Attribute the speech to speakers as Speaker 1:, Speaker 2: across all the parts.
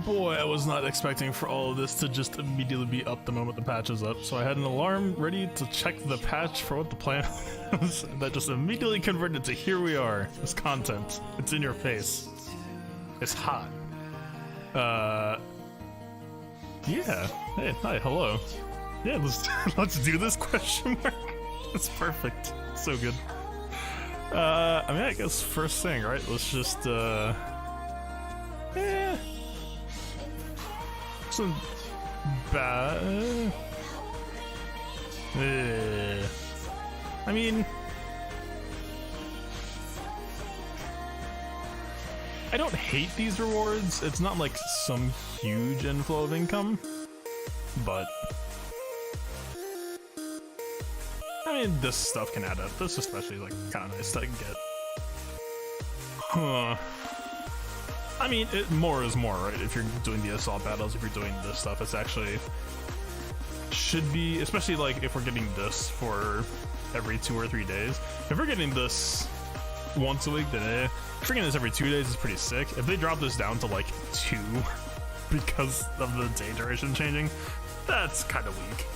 Speaker 1: boy, I was not expecting for all of this to just immediately be up the moment the patch is up. So I had an alarm ready to check the patch for what the plan was. That just immediately converted to here we are. It's content. It's in your face. It's hot. Yeah. Hey, hi, hello. Yeah, let's do this question mark. That's perfect. So good. I mean, I guess first thing, right? Let's just some bad. I mean, I don't hate these rewards. It's not like some huge inflow of income, but I mean, this stuff can add up. This especially like kind of nice to get. I mean, more is more, right? If you're doing the assault battles, if you're doing this stuff, it's actually should be, especially like if we're getting this for every 2 or 3 days. If we're getting this once a week, then if we're getting this every 2 days, it's pretty sick. If they drop this down to like 2 because of the day duration changing, that's kind of weak.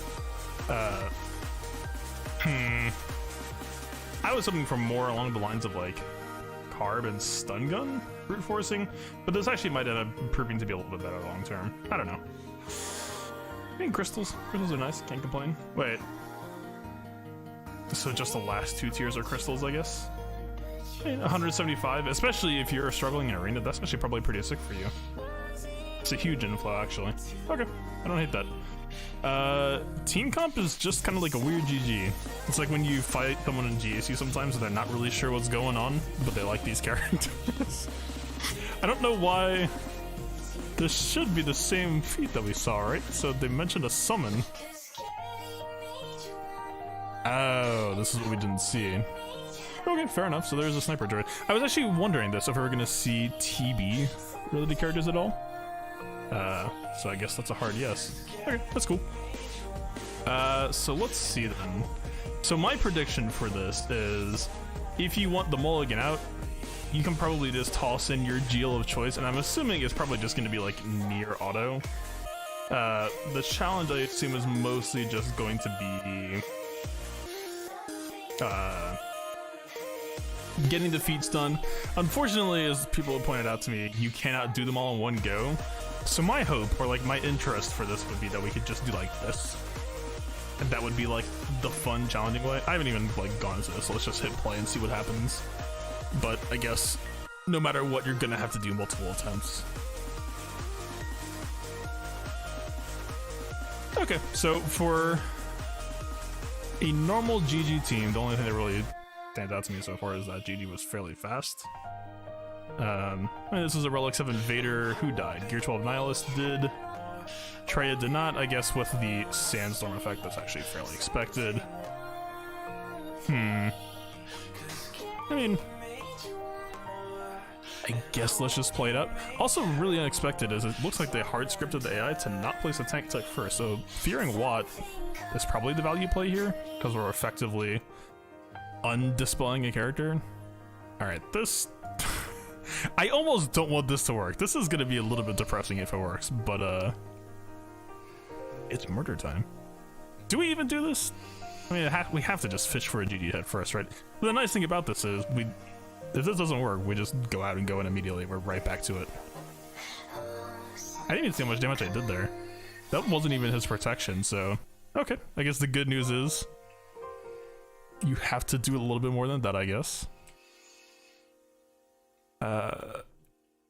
Speaker 1: I was hoping for more along the lines of like carb and stun gun brute forcing, but this actually might end up proving to be a little bit better long term. I don't know. I mean, crystals are nice, can't complain. Wait, so just the last 2 tiers are crystals, I guess? 175, especially if you're struggling in arena, that's actually probably pretty sick for you. It's a huge inflow, actually. Okay, I don't hate that. Team comp is just kind of like a weird GG. It's like when you fight someone in GSU sometimes and they're not really sure what's going on, but they like these characters. I don't know why. This should be the same feat that we saw, right? So they mentioned a summon. Oh, this is what we didn't see. Okay, fair enough. So there's a sniper droid. I was actually wondering this, if we were gonna see TB related characters at all. So I guess that's a hard yes. Okay, that's cool. So let's see then. So my prediction for this is, if you want the mulligan out, you can probably just toss in your GL of choice, and I'm assuming it's probably just going to be like near auto. The challenge, I assume, is mostly just going to be getting the feats done. Unfortunately, as people have pointed out to me, you cannot do them all in one go. So my hope, or like my interest for this, would be that we could just do like this. And that would be like the fun, challenging way. I haven't even like gone into this, so let's just hit play and see what happens. But I guess no matter what, you're gonna have to do multiple attempts. Okay, so for a normal GG team, the only thing that really stands out to me so far is that GG was fairly fast. I mean, this was a Relic 7 Vader who died. Gear 12 Nihilist did. Treya did not. I guess with the Sandstorm effect, that's actually fairly expected. I mean, I guess let's just play it out. Also, really unexpected is it looks like they hard scripted the AI to not place a tank type first. So fearing Watt is probably the value play here, because we're effectively undisplaying a character. All right, this. I almost don't want this to work. This is gonna be a little bit depressing if it works, but it's murder time. Do we even do this? I mean, we have to just fish for a GG head first, right? But the nice thing about this is, if this doesn't work, we just go out and go in immediately. We're right back to it. I didn't even see how much damage I did there. That wasn't even his protection, so okay. I guess the good news is you have to do a little bit more than that, I guess.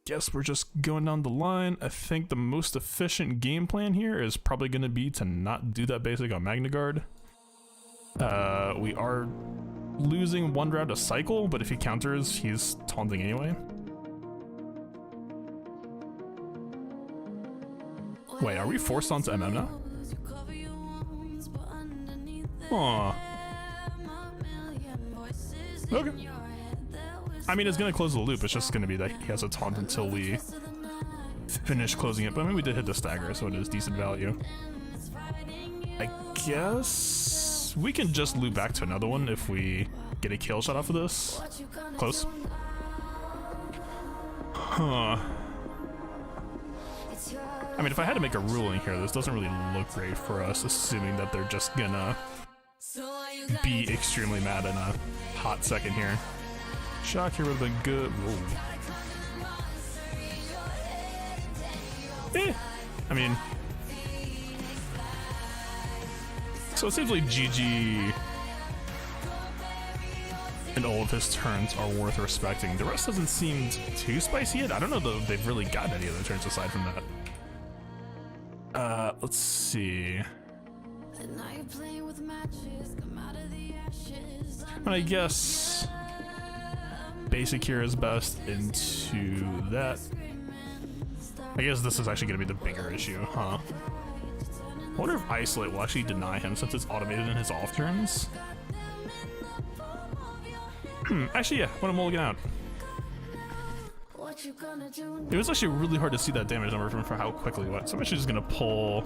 Speaker 1: Guess we're just going down the line. I think the most efficient game plan here is probably going to be to not do that basic on Magna Guard. We are losing 1 round a cycle, but if he counters, he's taunting anyway. Wait, are we forced onto MM now? Aw. Okay. I mean, it's gonna close the loop. It's just gonna be that he has a taunt until we finish closing it. But I mean, we did hit the stagger, so it is decent value. I guess we can just loop back to another one if we get a kill shot off of this. Close. Huh. I mean, if I had to make a ruling here, this doesn't really look great for us, assuming that they're just gonna be extremely mad in a hot second here. Shock here with a good. Whoa. I mean, so it seems like GG and all of his turns are worth respecting. The rest doesn't seem too spicy yet. I don't know that they've really gotten any other turns aside from that. Let's see. I guess basic here is best into that. I guess this is actually going to be the bigger issue, huh? I wonder if Isolate will actually deny him since it's automated in his off turns. Actually, yeah, when I'm mulligan out. It was actually really hard to see that damage number from how quickly it went, so I'm actually just going to pull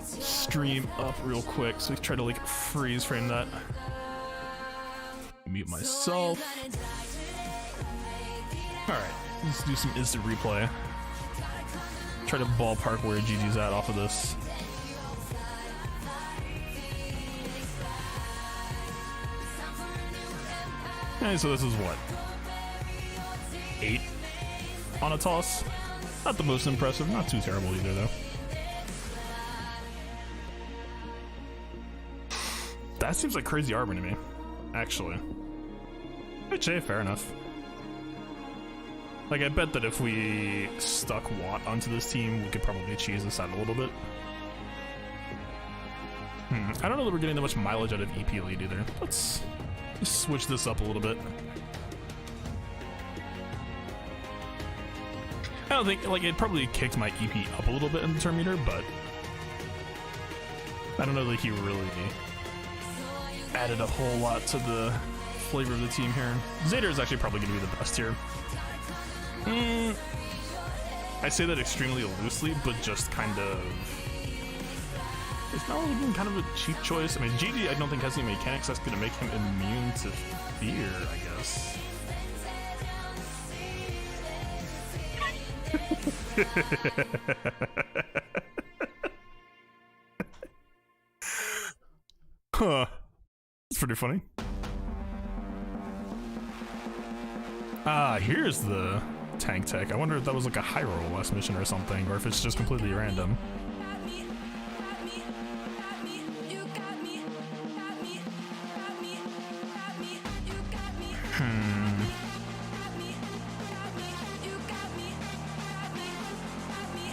Speaker 1: stream up real quick so I can try to like freeze frame that. Mute myself. Alright, let's do some instant replay. Try to ballpark where GG's at off of this. Okay, so this is what? 8 on a toss? Not the most impressive, not too terrible either though. That seems like crazy arbor to me, actually. Okay, fair enough. Like, I bet that if we stuck Watt onto this team, we could probably cheese this out a little bit. I don't know that we're getting that much mileage out of EP lead either. Let's switch this up a little bit. I don't think, like, it probably kicked my EP up a little bit in the turn meter, but I don't know that he really added a whole lot to the flavor of the team here. Zader is actually probably going to be the best here. I say that extremely loosely, but just kind of... It's not really been kind of a cheap choice. I mean, GG I don't think has any mechanics that's going to make him immune to fear, I guess. Huh. It's pretty funny. Here's the tank tech. I wonder if that was like a high roll last mission or something, or if it's just completely random.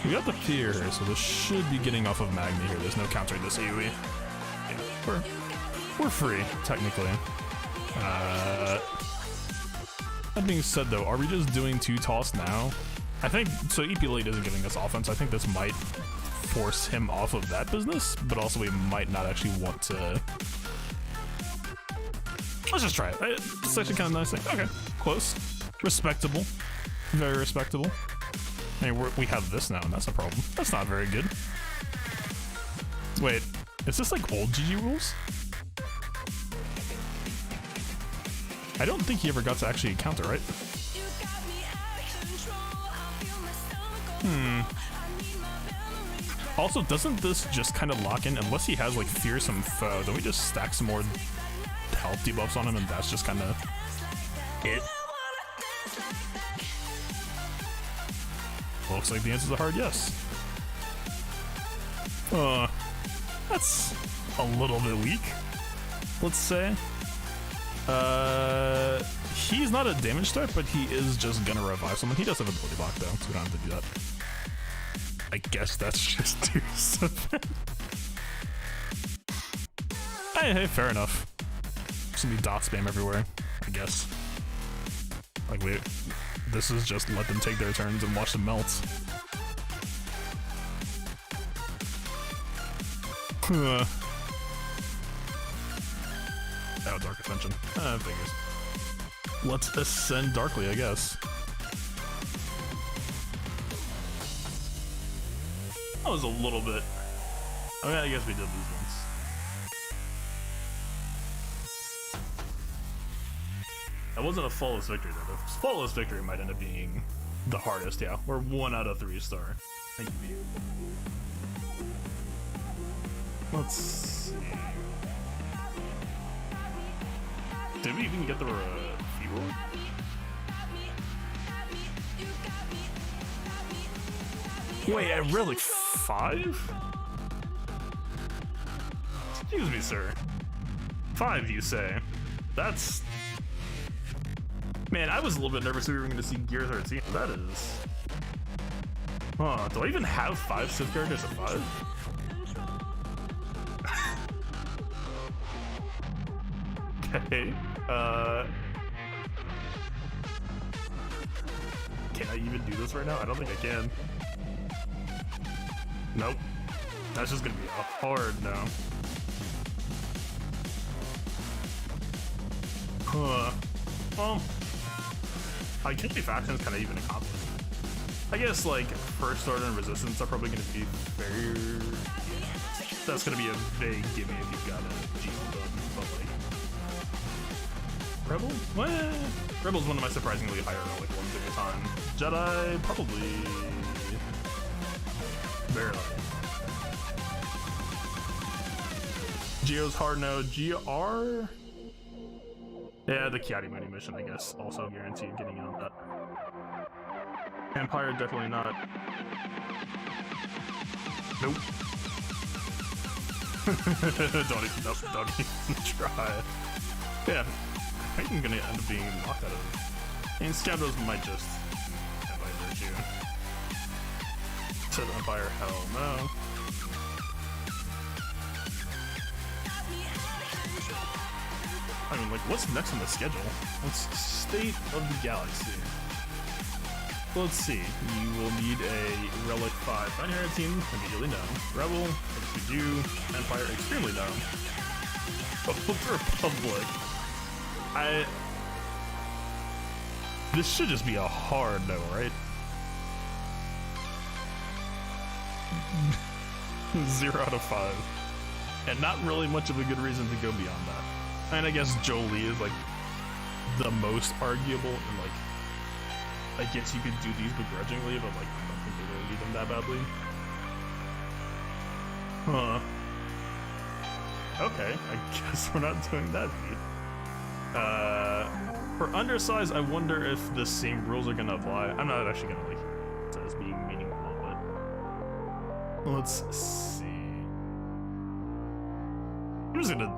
Speaker 1: We got the fear here, so this should be getting off of Magni here. There's no countering this AoE. Yeah, we're free, technically. That being said though, are we just doing 2 toss now? I think, so EP late isn't giving us offense. I think this might force him off of that business, but also we might not actually want to... Let's just try it. It's actually kind of nice thing. Okay, close. Respectable. Very respectable. I mean, we have this now, and that's a problem. That's not very good. Wait, is this like old GG rules? I don't think he ever got to actually counter, right? Also, doesn't this just kind of lock in, unless he has like fearsome foe, then we just stack some more health debuffs on him and that's just kind of it? Looks like the answer's a hard yes. That's a little bit weak, let's say. He's not a damage start, but he is just gonna revive someone. He does have ability block though, so we don't have to do that. I guess that's just too simple. Hey, fair enough. There's gonna be dot spam everywhere, I guess. Like, this is just let them take their turns and watch them melt. Oh, Dark Ascension. Fingers. Let's ascend darkly, I guess. That was a little bit... I mean, I guess we did lose once. That wasn't a flawless victory, though. The flawless victory might end up being the hardest, yeah. We're 1 out of 3 star. Thank you. Let's see. Did we even get the fuel? Wait, at Relic 5? Excuse me, sir. 5, you say? That's... Man, I was a little bit nervous we were going to see Gear 13. That is... Huh, do I even have 5 Sith characters at 5? Okay, can I even do this right now? I don't think I can. Nope. That's just gonna be a hard no. Well, I guess the faction's kind of even accomplished. I guess, like, First Order and Resistance are probably gonna be fair. That's gonna be a vague gimme if you've got a G button, but like... Rebel? Well, Rebel's one of my surprisingly higher relic ones at the time. Jedi, probably... Barely. Geo's hard no. GR? Yeah, the Kiadi Mighty mission, I guess, also guaranteed getting on that. Empire, definitely not. Nope. don't even try. Yeah, I think I'm gonna end up being knocked out of it. And Scoundrels might just have my virtue. Said Empire, hell no. I mean, like, what's next on the schedule? What's State of the Galaxy? Let's see. You will need a Relic 5 binary team, immediately known. Rebel, XPG, Empire, extremely known. Old Republic. This should just be a hard no, right? 0 out of 5. And not really much of a good reason to go beyond that. And I guess Jolie is like the most arguable, and like I guess you could do these begrudgingly, but like I don't think they really need them that badly. Huh. Okay, I guess we're not doing that feat. For undersize, I wonder if the same rules are gonna apply. I'm not actually gonna like it as being meaningful, but let's see. I'm just gonna.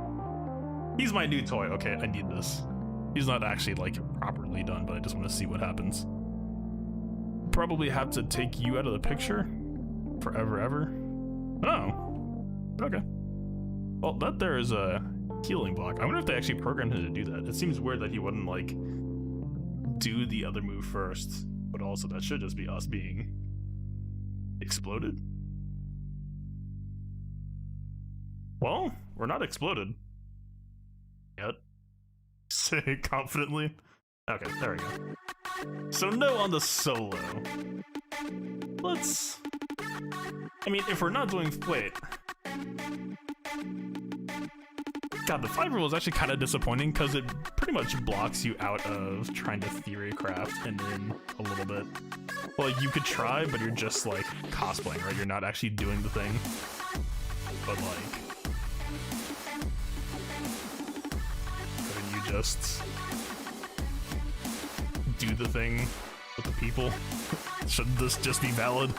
Speaker 1: He's my new toy. Okay, I need this. He's not actually like properly done, but I just want to see what happens. Probably have to take you out of the picture forever, ever. Oh, okay. Well, that there is a healing block. I wonder if they actually programmed him to do that. It seems weird that he wouldn't like do the other move first, but also that should just be us being exploded. Well, we're not exploded. Yet. Say confidently. Okay, there we go. So no on the solo. Let's... I mean, if we're not doing... Wait. God, the 5 rule is actually kind of disappointing because it pretty much blocks you out of trying to theory craft and then a little bit. Well, like, you could try, but you're just like cosplaying, right? You're not actually doing the thing. But like... just do the thing with the people. Should this just be valid?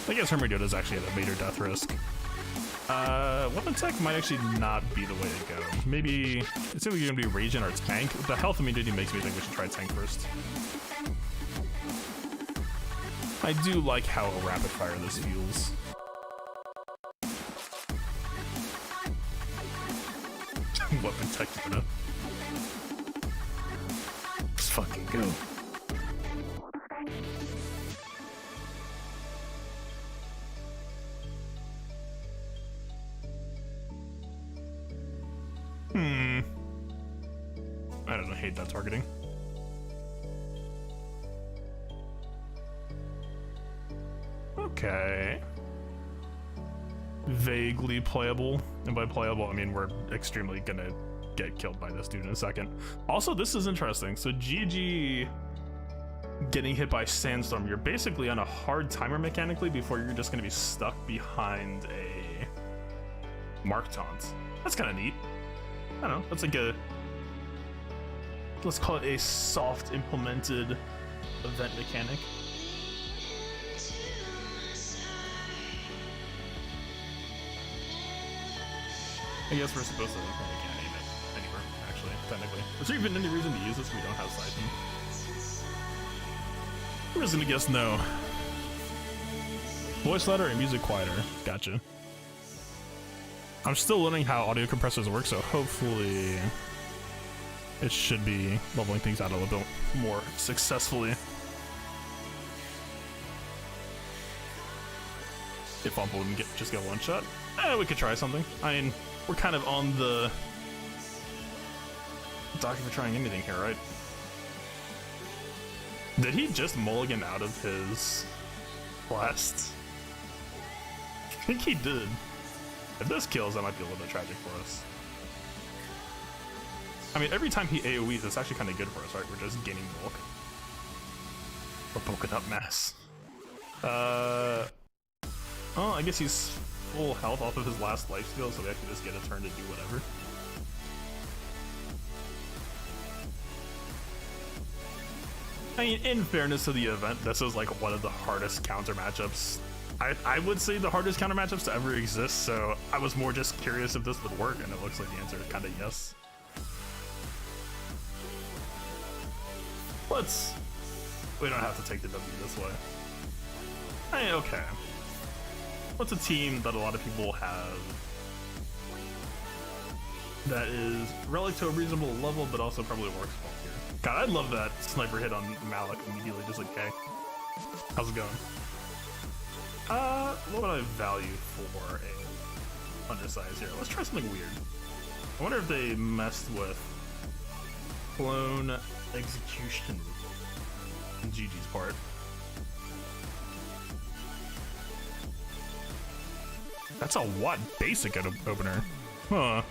Speaker 1: I guess Hermioda is actually at a major death risk. Weapon tech might actually not be the way to go. Maybe it's either gonna be Regen or Tank. The health immunity makes me think we should try Tank first. I do like how rapid fire this feels. Weapon tech, you know. Let's fucking go. I don't know, hate that targeting. Okay. Vaguely playable, and by playable I mean we're extremely gonna get killed by this dude in a second. Also, this is interesting. So GG getting hit by Sandstorm, you're basically on a hard timer mechanically before you're just gonna be stuck behind a Mark Taunt. That's kind of neat. I don't know, that's like a, let's call it a soft implemented event mechanic. I guess we're supposed to, we can't aim it anywhere, actually, technically. Is there even any reason to use this? We don't have Siphon. We're just gonna guess no. Voice louder and music quieter. Gotcha. I'm still learning how audio compressors work, so hopefully it should be leveling things out a little bit more successfully. If Bumble wouldn't just get one shot, we could try something. I mean, we're kind of on the docket for trying anything here, right? Did he just mulligan out of his blast? I think he did. If this kills, that might be a little bit tragic for us. I mean, every time he AoEs, it's actually kind of good for us, right? We're just gaining bulk. Or bulking up mass. Oh, I guess he's full health off of his last life steal, so we actually just get a turn to do whatever. I mean, in fairness to the event, this is like one of the hardest counter matchups. I would say the hardest counter matchups to ever exist, so I was more just curious if this would work, and it looks like the answer is kind of yes. We don't have to take the W this way. Hey, okay. What's a team that a lot of people have that is relative to a reasonable level, but also probably works well here? God, I love that sniper hit on Malik immediately, just like, hey, how's it going? What would I value for a undersize here? Let's try something weird. I wonder if they messed with clone execution on GG's part. That's a what basic opener. Huh.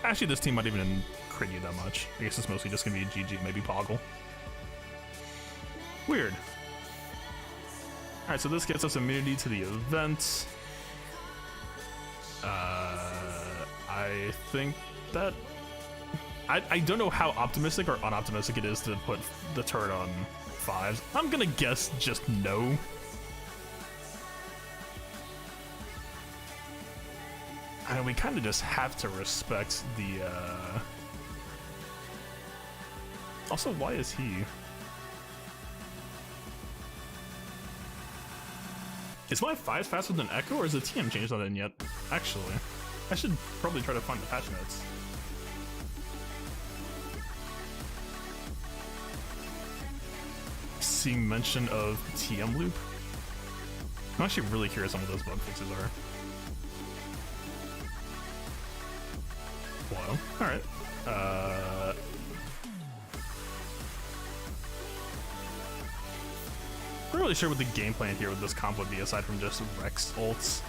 Speaker 1: Actually, this team might even crit you that much. I guess it's mostly just gonna be a GG, maybe Poggle. Weird. Alright, so this gets us immunity to the event. I think that... I don't know how optimistic or unoptimistic it is to put the turret on 5s. I'm gonna guess just no. I mean, we kind of just have to respect the, Also, why is he... Is my 5s faster than Echo, or is the TM changed on it yet? Actually, I should probably try to find the patch notes. Seeing mention of TM loop? I'm actually really curious on what those bug fixes are. Whoa. Alright. I'm not really sure what the game plan here with this comp would be, aside from just Rex ults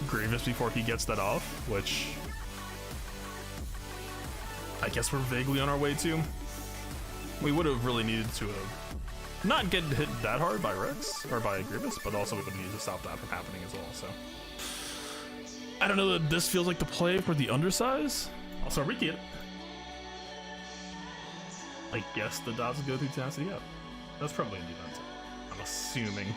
Speaker 1: Grievous before he gets that off, which I guess we're vaguely on our way to. We would have really needed to have not get hit that hard by Rex, or by Grievous, but also we would need to stop that from happening as well, so. I don't know that this feels like the play for the undersize. Also, Riki it. I guess the dots go through tenacity up. That's probably in the event. I'm assuming.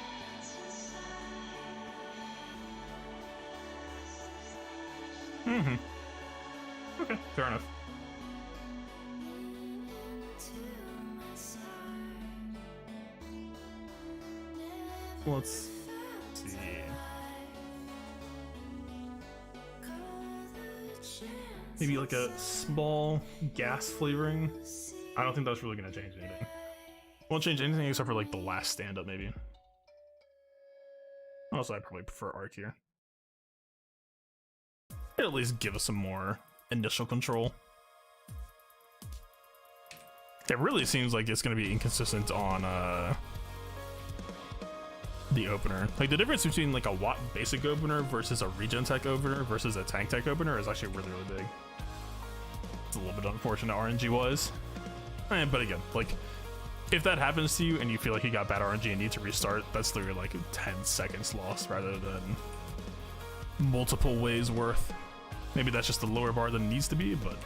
Speaker 1: Okay, fair enough. Let's see. Maybe like a small gas flavoring. I don't think that's really gonna change anything. Won't change anything except for like the last stand-up, maybe. Also, I probably prefer Arc here. It'll at least give us some more initial control. It really seems like it's gonna be inconsistent on the opener. Like the difference between like a Watt basic opener versus a regen tech opener versus a tank tech opener is actually really, really big. It's a little bit unfortunate RNG wise. But again, like if that happens to you and you feel like you got bad RNG and need to restart, that's literally like 10 seconds lost rather than multiple ways worth. Maybe that's just the lower bar than it needs to be, but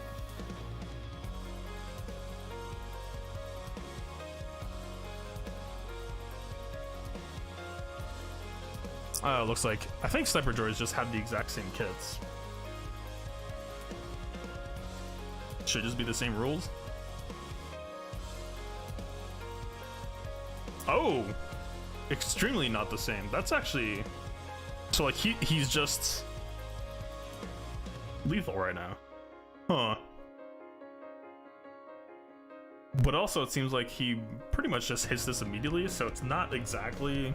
Speaker 1: looks like I think Sniper Droids just have the exact same kits. Should just be the same rules. Oh, extremely not the same. That's actually so like he's just lethal right now, huh? But also it seems like he pretty much just hits this immediately, so it's not exactly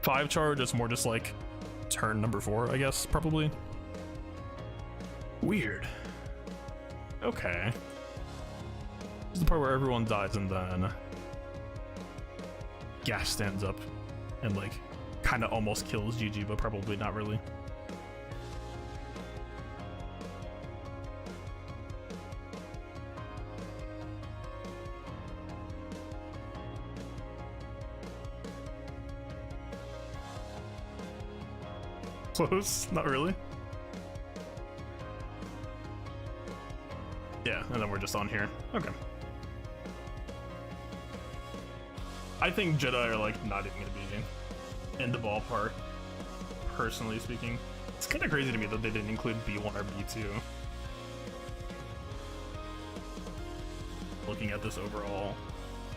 Speaker 1: 5 charge, it's more just like turn number 4, I guess, probably. Weird. Okay. This is the part where everyone dies and then Gas stands up and like kind of almost kills GG, but probably not really. Close, not really. Yeah, and then we're just on here. Okay. I think Jedi are like not even gonna be in the ballpark, personally speaking. It's kind of crazy to me that they didn't include B1 or B2. Looking at this overall,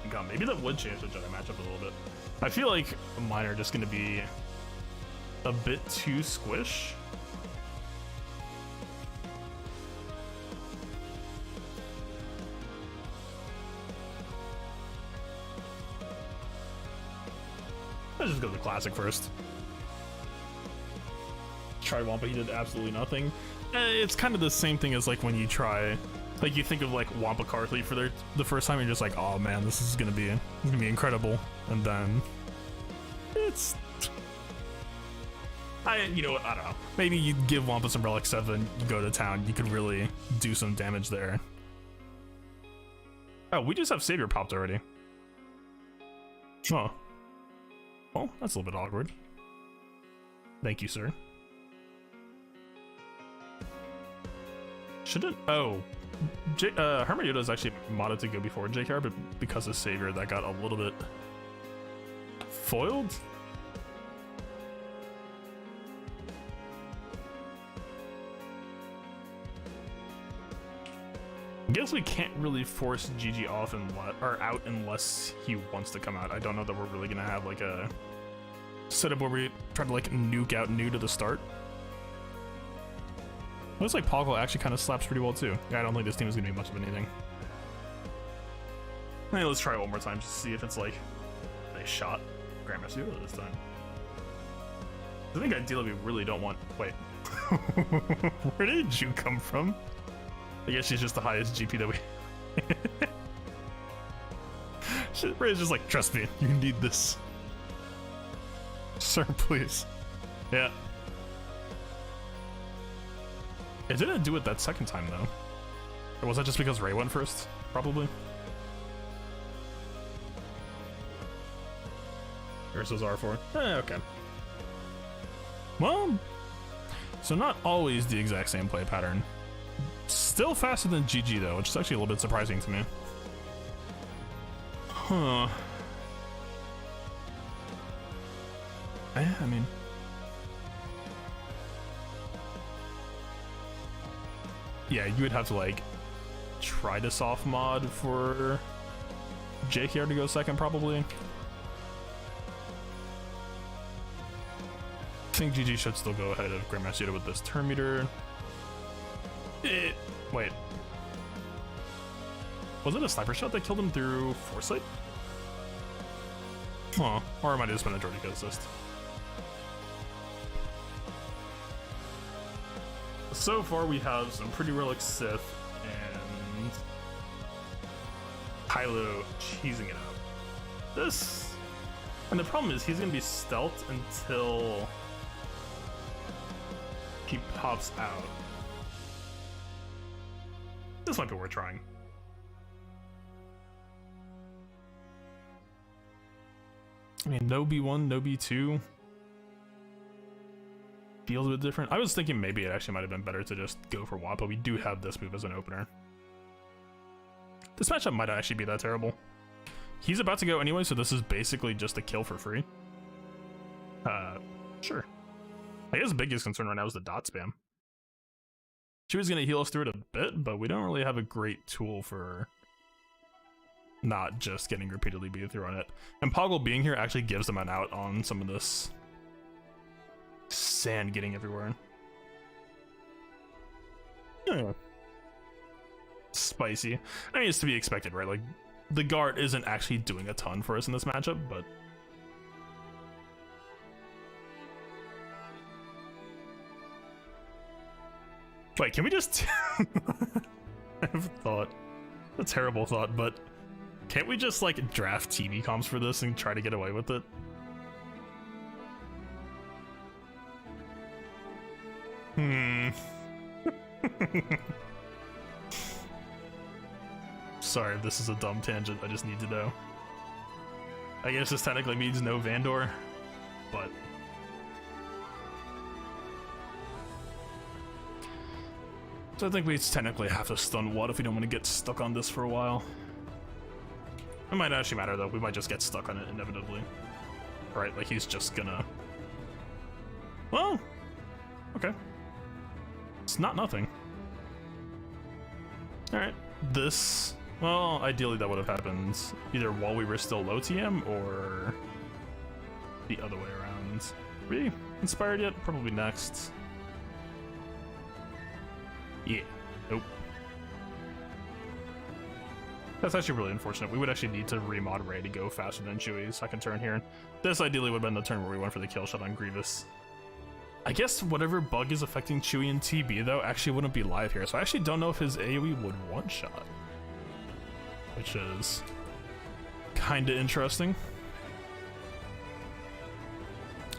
Speaker 1: God, maybe that would change the Jedi matchup a little bit. I feel like mine are just gonna be a bit too squish. Let's just go to the classic first. Try Wampa, he did absolutely nothing. It's kind of the same thing as like when you try, like you think of like Wampa Carthley for the first time, and you're just like, oh man, this is gonna be incredible, and then it's, you know what, I don't know. Maybe you give Wampa some Relic 7, you go to town, you could really do some damage there. Oh, we just have Savior popped already. Huh. Well, that's a little bit awkward. Thank you, sir. Shouldn't... Oh. Hermit Yoda is actually modded to go before JKR, but because of Savior, that got a little bit foiled? I guess we can't really force GG off or out unless he wants to come out. I don't know that we're really gonna have like a setup where we try to like nuke out new to the start. Looks like Poggle actually kind of slaps pretty well too. Yeah, I don't think this team is gonna be much of anything. Hey, let's try it one more time just to see if it's like a shot Grandmaster Yoda this time. I think ideally we really don't want. Wait, where did you come from? I guess she's just the highest GP that we... Ray's just like, trust me, you need this. Sir, please. Yeah. It didn't do it that second time, though. Or was that just because Ray went first? Probably. Versus R4. Okay. Well, so not always the exact same play pattern. Still faster than GG though, which is actually a little bit surprising to me. Huh. I mean... Yeah, you would have to like try to soft mod for JKR to go second probably. I think GG should still go ahead of Grandmaster Yoda with this turn meter. Wait. Was it a sniper shot that killed him through foresight? Huh. Or it might have just been a droid assist. So far we have some pretty relic Sith and Kylo cheesing it out. This... And the problem is he's gonna be stealthed until he pops out. This might be worth trying. I mean, no B1, no B2. Feels a bit different. I was thinking maybe it actually might have been better to just go for Watt, but we do have this move as an opener. This matchup might actually be that terrible. He's about to go anyway, so this is basically just a kill for free. Sure. I guess the biggest concern right now is the dot spam. She was going to heal us through it a bit, but we don't really have a great tool for not just getting repeatedly beat through on it. And Poggle being here actually gives them an out on some of this sand getting everywhere. Yeah. Spicy. I mean, it's to be expected, right? Like, the guard isn't actually doing a ton for us in this matchup, but wait, can we just I have a thought, a terrible thought, but can't we just like draft TV comps for this and try to get away with it? Sorry if this is a dumb tangent, I just need to know. I guess this technically means no Vandor, but so I think we technically have to stun Watt if we don't want to get stuck on this for a while. It might actually matter though, we might just get stuck on it inevitably. Right, like he's just gonna... Well, okay. It's not nothing. Alright, this... Well, ideally that would have happened either while we were still low TM or the other way around. Are we inspired yet? Probably next. Yeah. Nope. That's actually really unfortunate. We would actually need to remod Ray to go faster than Chewie's second turn here. This ideally would have been the turn where we went for the kill shot on Grievous. I guess whatever bug is affecting Chewie and TB though actually wouldn't be live here, so I actually don't know if his AoE would one-shot. Which is kinda interesting.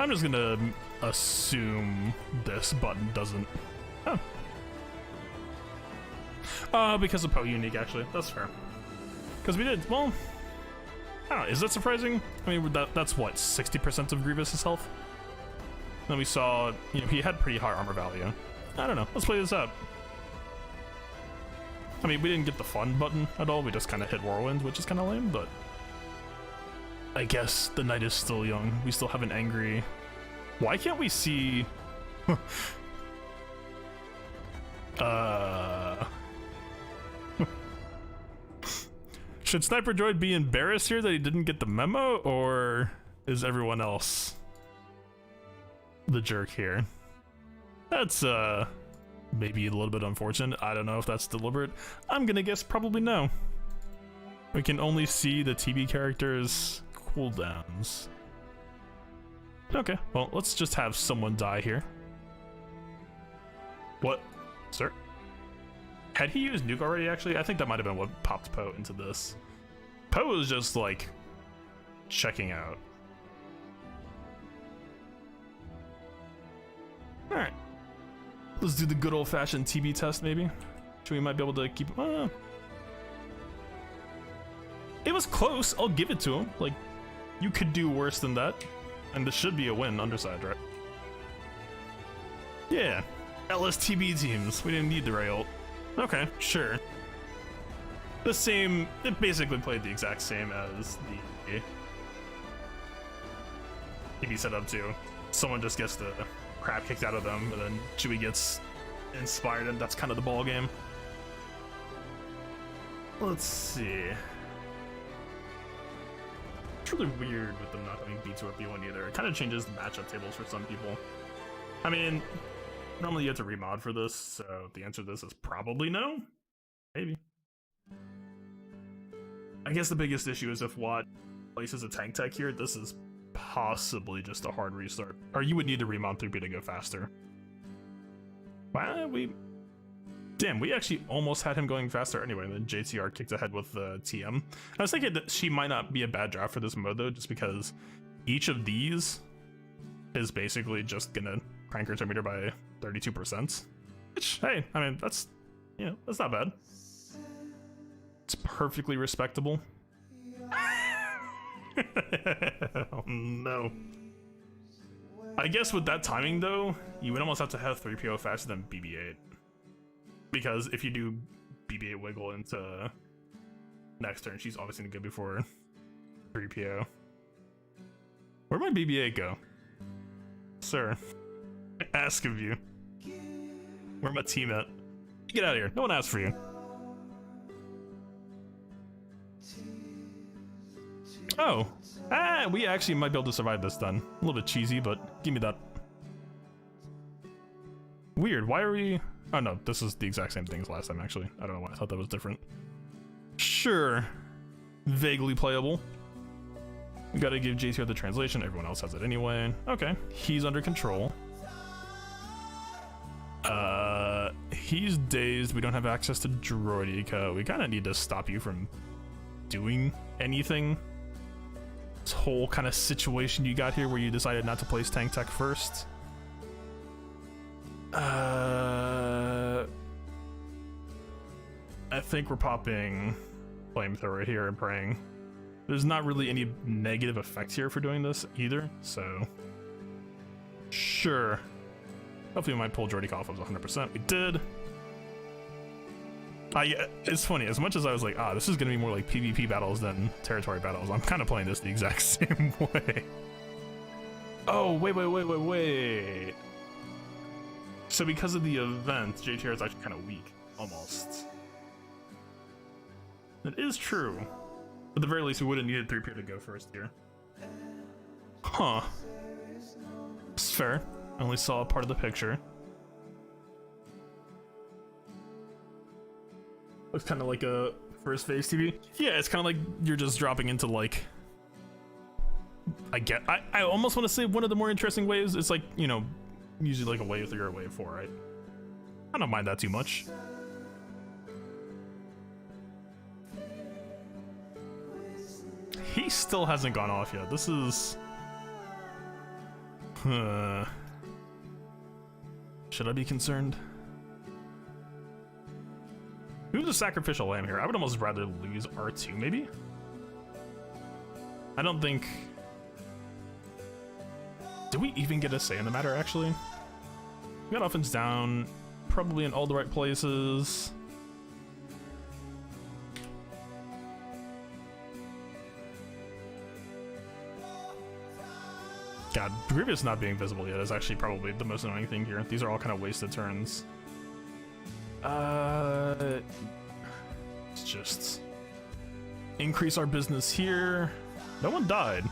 Speaker 1: I'm just gonna assume this button doesn't... Oh. Because of Poe unique, actually. That's fair. Because we did, well... I don't know, is that surprising? I mean, that's what, 60% of Grievous's health? Then we saw, you know, he had pretty high armor value. I don't know, let's play this out. I mean, we didn't get the fun button at all, we just kind of hit Whirlwind, which is kind of lame, but... I guess the night is still young. We still have an angry... Why can't we see... Should Sniper Droid be embarrassed here that he didn't get the memo, or is everyone else the jerk here? That's, maybe a little bit unfortunate. I don't know if that's deliberate. I'm gonna guess probably no. We can only see the TB characters' cooldowns. Okay, well, let's just have someone die here. What? Sir? Had he used nuke already, actually? I think that might have been what popped Poe into this. Poe was just, like, checking out. Alright. Let's do the good old-fashioned TB test, maybe? We might be able to keep... It was close, I'll give it to him. Like, you could do worse than that. And this should be a win, underside, right? Yeah. LSTB teams. We didn't need the Ray ult. Okay, sure. The same, it basically played the exact same as the TB setup too. Someone just gets the crap kicked out of them, and then Chewie gets inspired, and that's kind of the ball game. Let's see. It's really weird with them not having B2 or B1 either. It kind of changes the matchup tables for some people. I mean, normally you have to remod for this, so the answer to this is probably no. Maybe. I guess the biggest issue is if Watt places a tank tech here, this is possibly just a hard restart. Or you would need to remod 3B to go faster. Wow, damn, we actually almost had him going faster anyway, and then JTR kicked ahead with the TM. I was thinking that she might not be a bad draft for this mode though, just because each of these is basically just gonna crank her meter by 32%. Which, hey, I mean, that's, you know, that's not bad. It's perfectly respectable. Oh no. I guess with that timing though, you would almost have to have 3PO faster than BB-8. Because if you do BB-8 wiggle into next turn, she's obviously gonna go before 3PO. Where'd my BB-8 go? Sir, I ask of you. Where my team at? Get out of here. No one asked for you. Oh. Ah, we actually might be able to survive this then. A little bit cheesy, but give me that. Weird. Why are we... Oh no, this is the exact same thing as last time actually. I don't know why I thought that was different. Sure. Vaguely playable. We gotta give JTR the translation. Everyone else has it anyway. Okay. He's under control. He's dazed. We don't have access to Droideka. We kind of need to stop you from doing anything. This whole kind of situation you got here where you decided not to place tank tech first. I think we're popping flamethrower here and praying. There's not really any negative effect here for doing this either, so sure. Hopefully we might pull Droideka off of 100%. We did. Yeah, it's funny, as much as I was like, this is gonna be more like PvP battles than territory battles, I'm kind of playing this the exact same way. Oh, wait. So because of the event, JTR is actually kind of weak, almost. That is true. At the very least, we would have needed 3PO to go first here. Huh. It's fair. I only saw a part of the picture. Looks kind of like a first phase TV. Yeah, it's kind of like you're just dropping into like... I almost want to say one of the more interesting waves. It's like, you know, usually like a wave 3 or a wave 4, right? I don't mind that too much. He still hasn't gone off yet. This is... Should I be concerned? Who's a sacrificial lamb here? I would almost rather lose R2, maybe? I don't think... Do we even get a say in the matter, actually? We got offense down, probably in all the right places. God, Grievous not being visible yet is actually probably the most annoying thing here. These are all kind of wasted turns. Let's just increase our business here. No one died.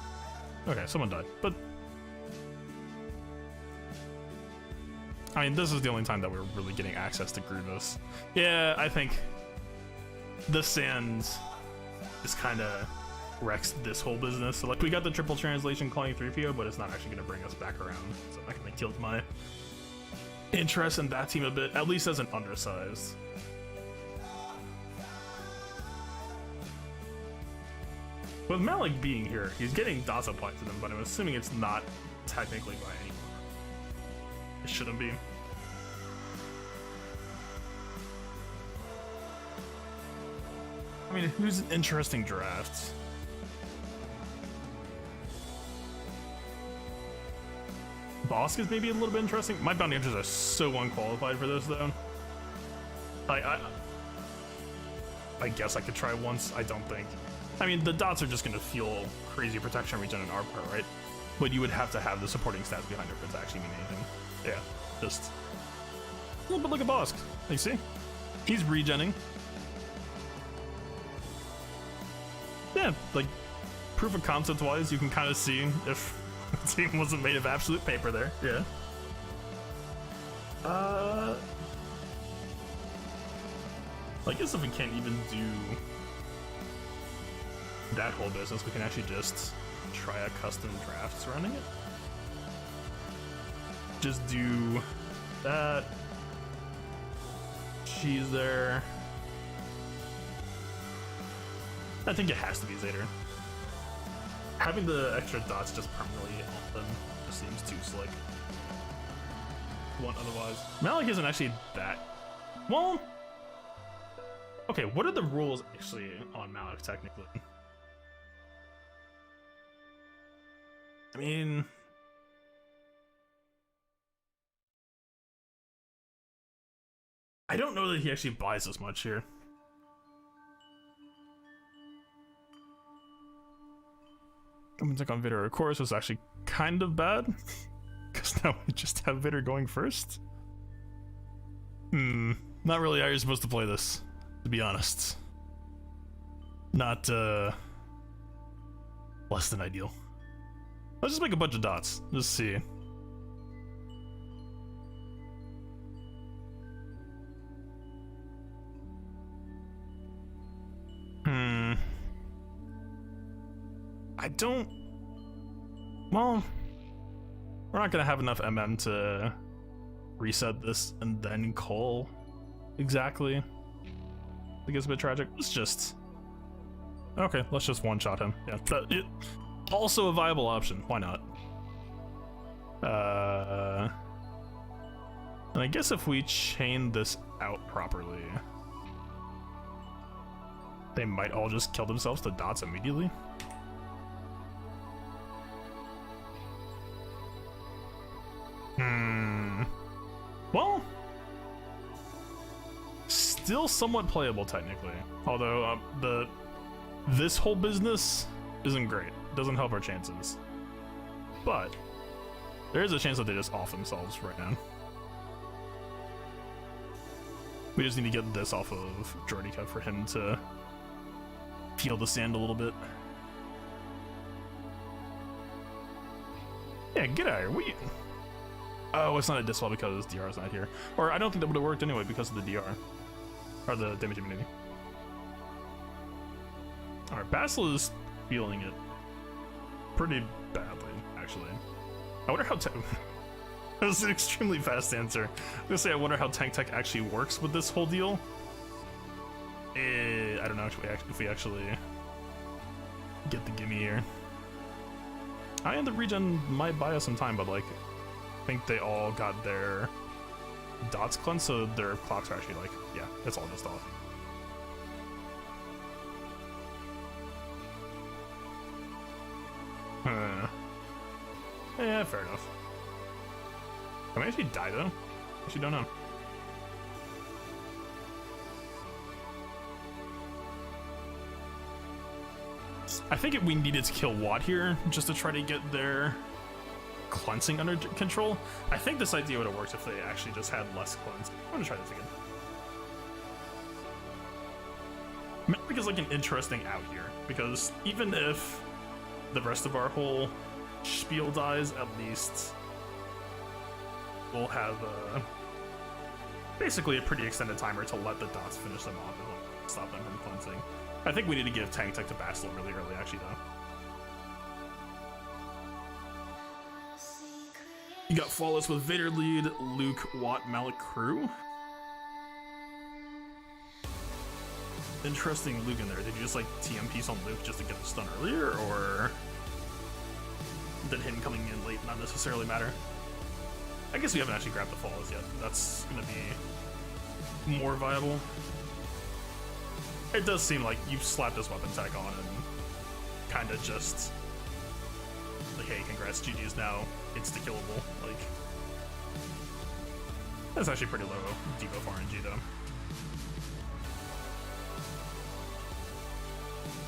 Speaker 1: Okay, someone died, but I mean, this is the only time that we're really getting access to Grievous. Yeah, I think the sand is kind of wrecks this whole business. So like, we got the triple translation calling 3PO, but it's not actually going to bring us back around. So that kind of killed my interest in that team a bit, at least as an undersized. With Malik being here, he's getting dots applied to them, but I'm assuming it's not technically by anyone. It shouldn't be. I mean, who's an interesting draft? Bosk is maybe a little bit interesting. My bounty hunters are so unqualified for this, though. I guess I could try once. I don't think. I mean, the dots are just going to fuel crazy protection regen in our part, right? But you would have to have the supporting stats behind it for it to actually mean anything. Yeah, just a little bit like a Bosk. You see? He's regenning. Yeah, like, proof of concept wise, you can kind of see if the team wasn't made of absolute paper there. Yeah. I guess if we can't even do that whole business, we can actually just try a custom draft surrounding it. Just do that. She's there. I think it has to be Zader. Having the extra dots just permanently on them just seems too slick. One otherwise. Malik isn't actually that... Well... Okay, what are the rules actually on Malik, technically? I mean, I don't know that he actually buys as much here. Coming on Vader, of course, was actually kind of bad. Because now we just have Vader going first. Not really how you're supposed to play this, to be honest. Not, less than ideal. Let's just make a bunch of dots. Just see. I don't... Well, we're not gonna have enough MM to reset this and then call exactly. I think it's a bit tragic. Let's just... Okay, let's just one-shot him. Yeah, it, also a viable option. Why not? And I guess if we chain this out properly, they might all just kill themselves to dots immediately. Well, still somewhat playable technically. Although this whole business isn't great. Doesn't help our chances. But there is a chance that they just off themselves right now. We just need to get this off of Jordica for him to feel the sand a little bit. Yeah, get out of here. Oh, it's not a diswell because DR is not here. Or I don't think that would have worked anyway because of the DR. Or the damage immunity. Alright, Basil is feeling it pretty badly, actually. I wonder how... That was an extremely fast answer. I'm gonna say I wonder how tank tech actually works with this whole deal. I don't know if we actually get the gimme here. I and the regen might buy us some time, but like, I think they all got their dots cleansed, so their clocks are actually like, yeah, it's all just off. Yeah, fair enough. Can I actually die though? Actually don't know. I think we needed to kill Watt here just to try to get their cleansing under control. I think this idea would have worked if they actually just had less cleanse. I'm gonna try this again. Maverick is like an interesting out here, because even if the rest of our whole spiel dies, at least we'll have basically a pretty extended timer to let the dots finish them off and stop them from cleansing. I think we need to give tank tech to Basel really early, actually, though. You got Flawless with Vader lead, Luke, Watt, Malik, Crew. Interesting Luke in there. Did you just like TM piece on Luke just to get the stun earlier, or did him coming in late not necessarily matter? I guess we haven't actually grabbed the Flawless yet. That's gonna be more viable. It does seem like you've slapped this weapon tech on and kind of just like, hey, congrats, GG's now insta-killable. Like, that's actually pretty low debuff RNG though.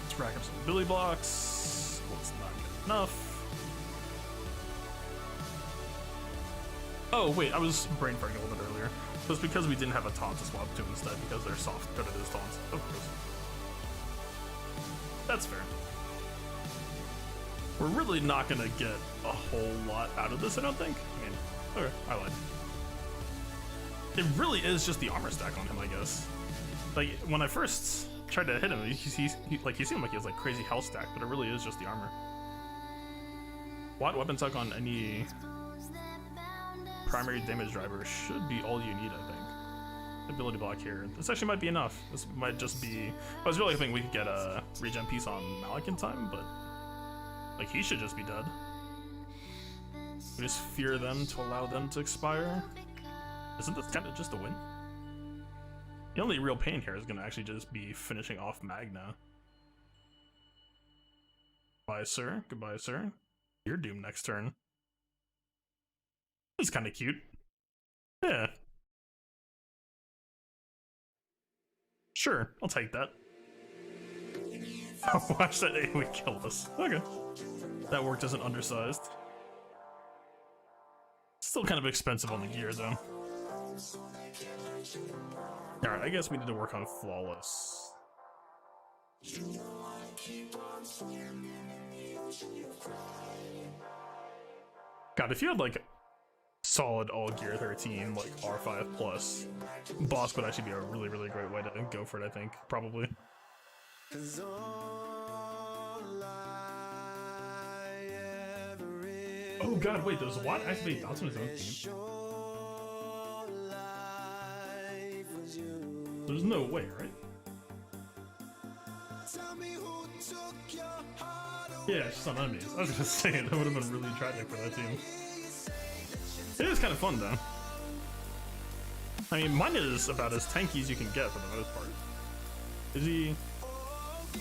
Speaker 1: Let's rack up some Billy blocks. Let's not get enough. Oh wait, I was brain farting a little bit earlier. So it's because we didn't have a taunt to swap to instead, because they're soft coded as taunts. Of course. That's fair. We're really not gonna get a whole lot out of this, I don't think. I mean, okay, I lied. It really is just the armor stack on him, I guess. Like, when I first tried to hit him, he seemed like he has like crazy health stack, but it really is just the armor. Watt weapon tuck on any primary damage driver should be all you need, I think. Ability block here. This actually might be enough. This might just be... I was really hoping we could get a regen piece on Malik in time, but like, he should just be dead. We just fear them to allow them to expire. Isn't this kind of just a win? The only real pain here is going to actually just be finishing off Magna. Bye, sir. Goodbye, sir. You're doomed next turn. That's kind of cute. Yeah. Sure, I'll take that. Watch that AoE kill us. Okay. That worked as an undersized. Still kind of expensive on the gear, though. Alright, I guess we need to work on flawless. God, if you had like solid all gear 13, like R5 plus, boss would actually be a really, really great way to go for it, I think, probably. Oh god, wait, does Watt activate dots on his own team? There's no way, right? Yeah, it's just on enemies. I was gonna say, that would have been really tragic for that team. It is kind of fun, though. I mean, mine is about as tanky as you can get for the most part. Is he...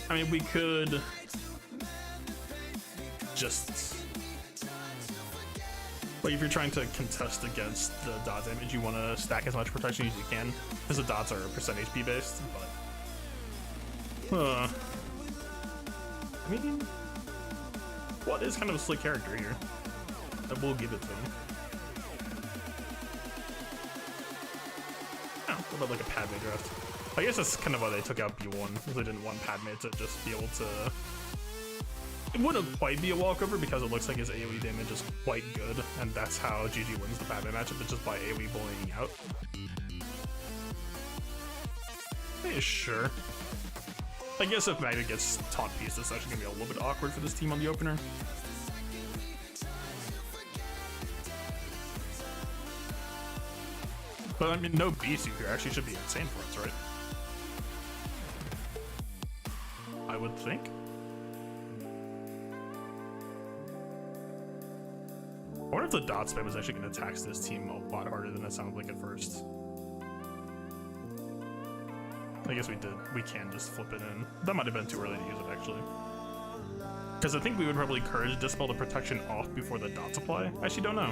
Speaker 1: I mean, we could... just... like, if you're trying to contest against the dot damage, you want to stack as much protection as you can, because the dots are percent HP based, but... I mean... What is kind of a slick character here. I will give it to him. Oh, what about like a Padme draft? I guess that's kind of why they took out B1, because they didn't want Padme to just be able to... It wouldn't quite be a walkover because it looks like his AoE damage is quite good, and that's how GG wins the Padme matchup, it's just by AoE bullying out. Yeah, sure. I guess if Magda gets taunt piece, it's actually gonna be a little bit awkward for this team on the opener. But I mean, no beast here actually should be insane for us, right? I would think. I wonder if the dot spam is actually going to tax this team a lot harder than it sounded like at first. I guess we can just flip it in. That might have been too early to use it, actually. Because I think we would probably Courage Dispel the protection off before the dots apply. I actually don't know.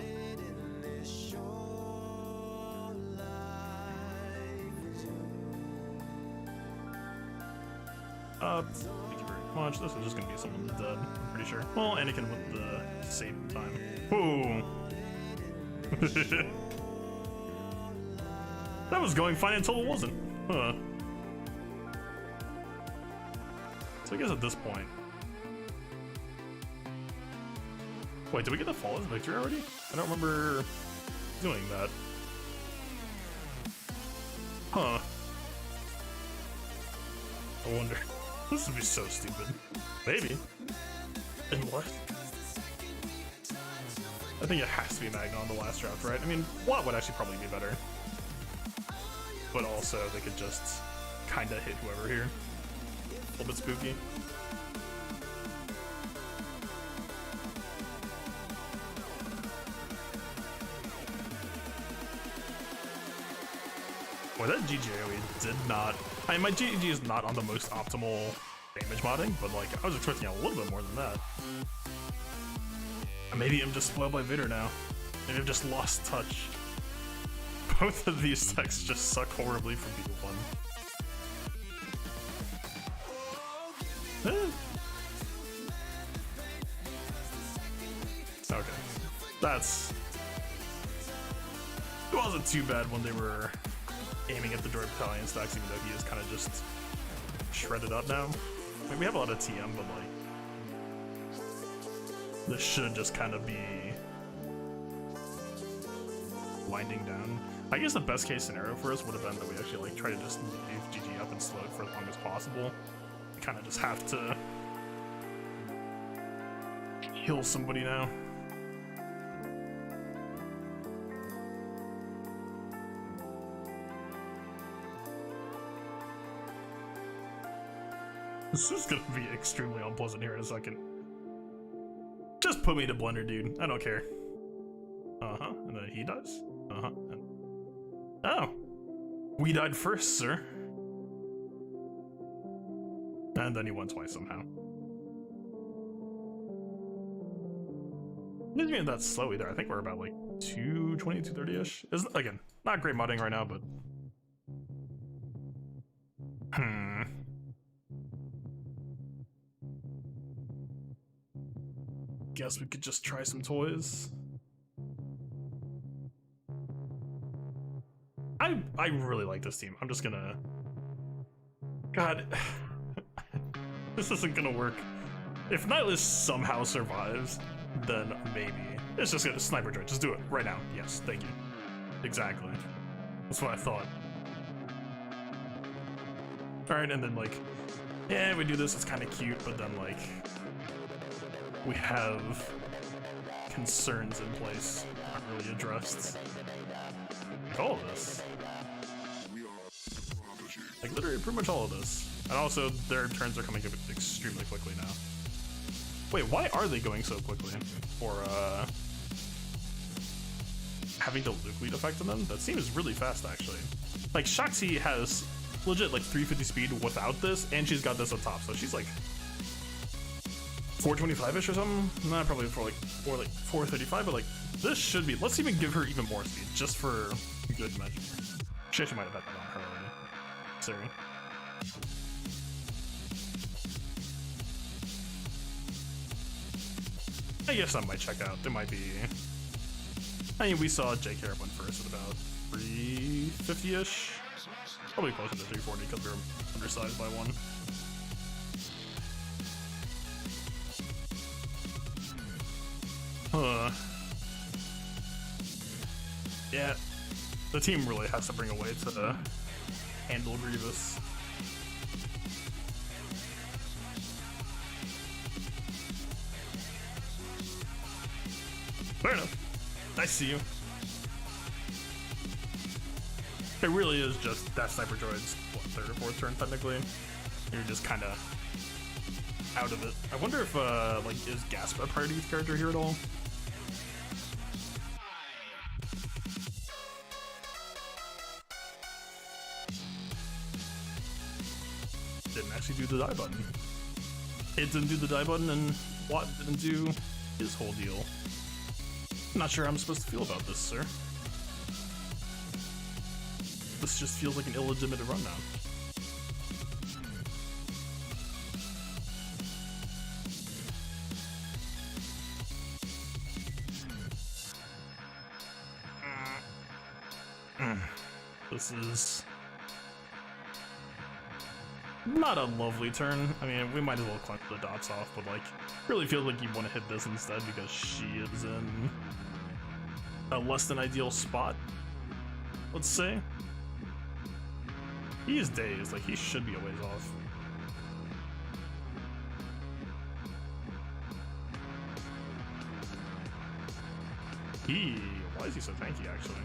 Speaker 1: Thank you very much. This is just going to be someone dead, I'm pretty sure. Well, Anakin with the save time. Whoa! That was going fine until it wasn't. Huh. So I guess at this point... Wait, did we get the flawless victory already? I don't remember doing that. Huh. I wonder. This would be so stupid. Maybe. And what? I think it has to be Magna on the last draft, right? I mean, Watt would actually probably be better. But also, they could just kinda hit whoever here. A little bit spooky. Boy, that GG AoE did not... I mean, my GG is not on the most optimal damage modding, but like, I was expecting a little bit more than that. Maybe I'm just spoiled by Vader now. Maybe I've just lost touch. Both of these texts just suck horribly from people one. Okay. That's... It wasn't too bad when they were aiming at the droid battalion stacks, even though he is kind of just shredded up now. I mean, we have a lot of TM, but like... This should just kind of be winding down. I guess the best case scenario for us would have been that we actually like try to just leave GG up and slow it for as long as possible. We kind of just have to heal somebody now. This is gonna be extremely unpleasant here in a second. Just put me to Blender, dude. I don't care. Uh-huh. And then he dies? Uh-huh. And... Oh. We died first, sir. And then he won twice somehow. It isn't even that slow either. I think we're about like 220, 230-ish. Isn't, again, not great modding right now, but... Guess we could just try some toys. I really like this team. I'm just gonna... God... This isn't gonna work. If Nihilus somehow survives, then maybe. It's just gonna sniper droid. Just do it right now. Yes, thank you. Exactly. That's what I thought. Alright, and then like, yeah, we do this, it's kind of cute, but then like, we have concerns in place, not really addressed. Like all of this. Like literally pretty much all of this. And also their turns are coming up extremely quickly now. Wait, why are they going so quickly? For having the Luke lead effect on them? That seems really fast actually. Like Shakti has legit like 350 speed without this, and she's got this on top, so she's like 425-ish or something? Not probably for like more like 435, but like this should be, let's even give her even more speed, just for good measure. She actually might have had that on her already. Sorry. I guess that might check out. There might be... I mean, we saw Jake Harrop went first at about 350-ish. Probably closer to 340 because we were undersized by one. Yeah, the team really has to bring a way to handle Grievous. Fair enough. I see you. It really is just that sniper droid's what, third or fourth turn technically. You're just kind of out of it. I wonder if like is Gasp a part of his character here at all? Didn't actually do the die button. It didn't do the die button, and Watt didn't do his whole deal. I'm not sure how I'm supposed to feel about this, sir. This just feels like an illegitimate run now. This is not a lovely turn. I mean, we might as well clench the dots off, but like, really feels like you want to hit this instead because she is in a less than ideal spot, let's say. He is dazed, like he should be a ways off. Why is he so tanky actually?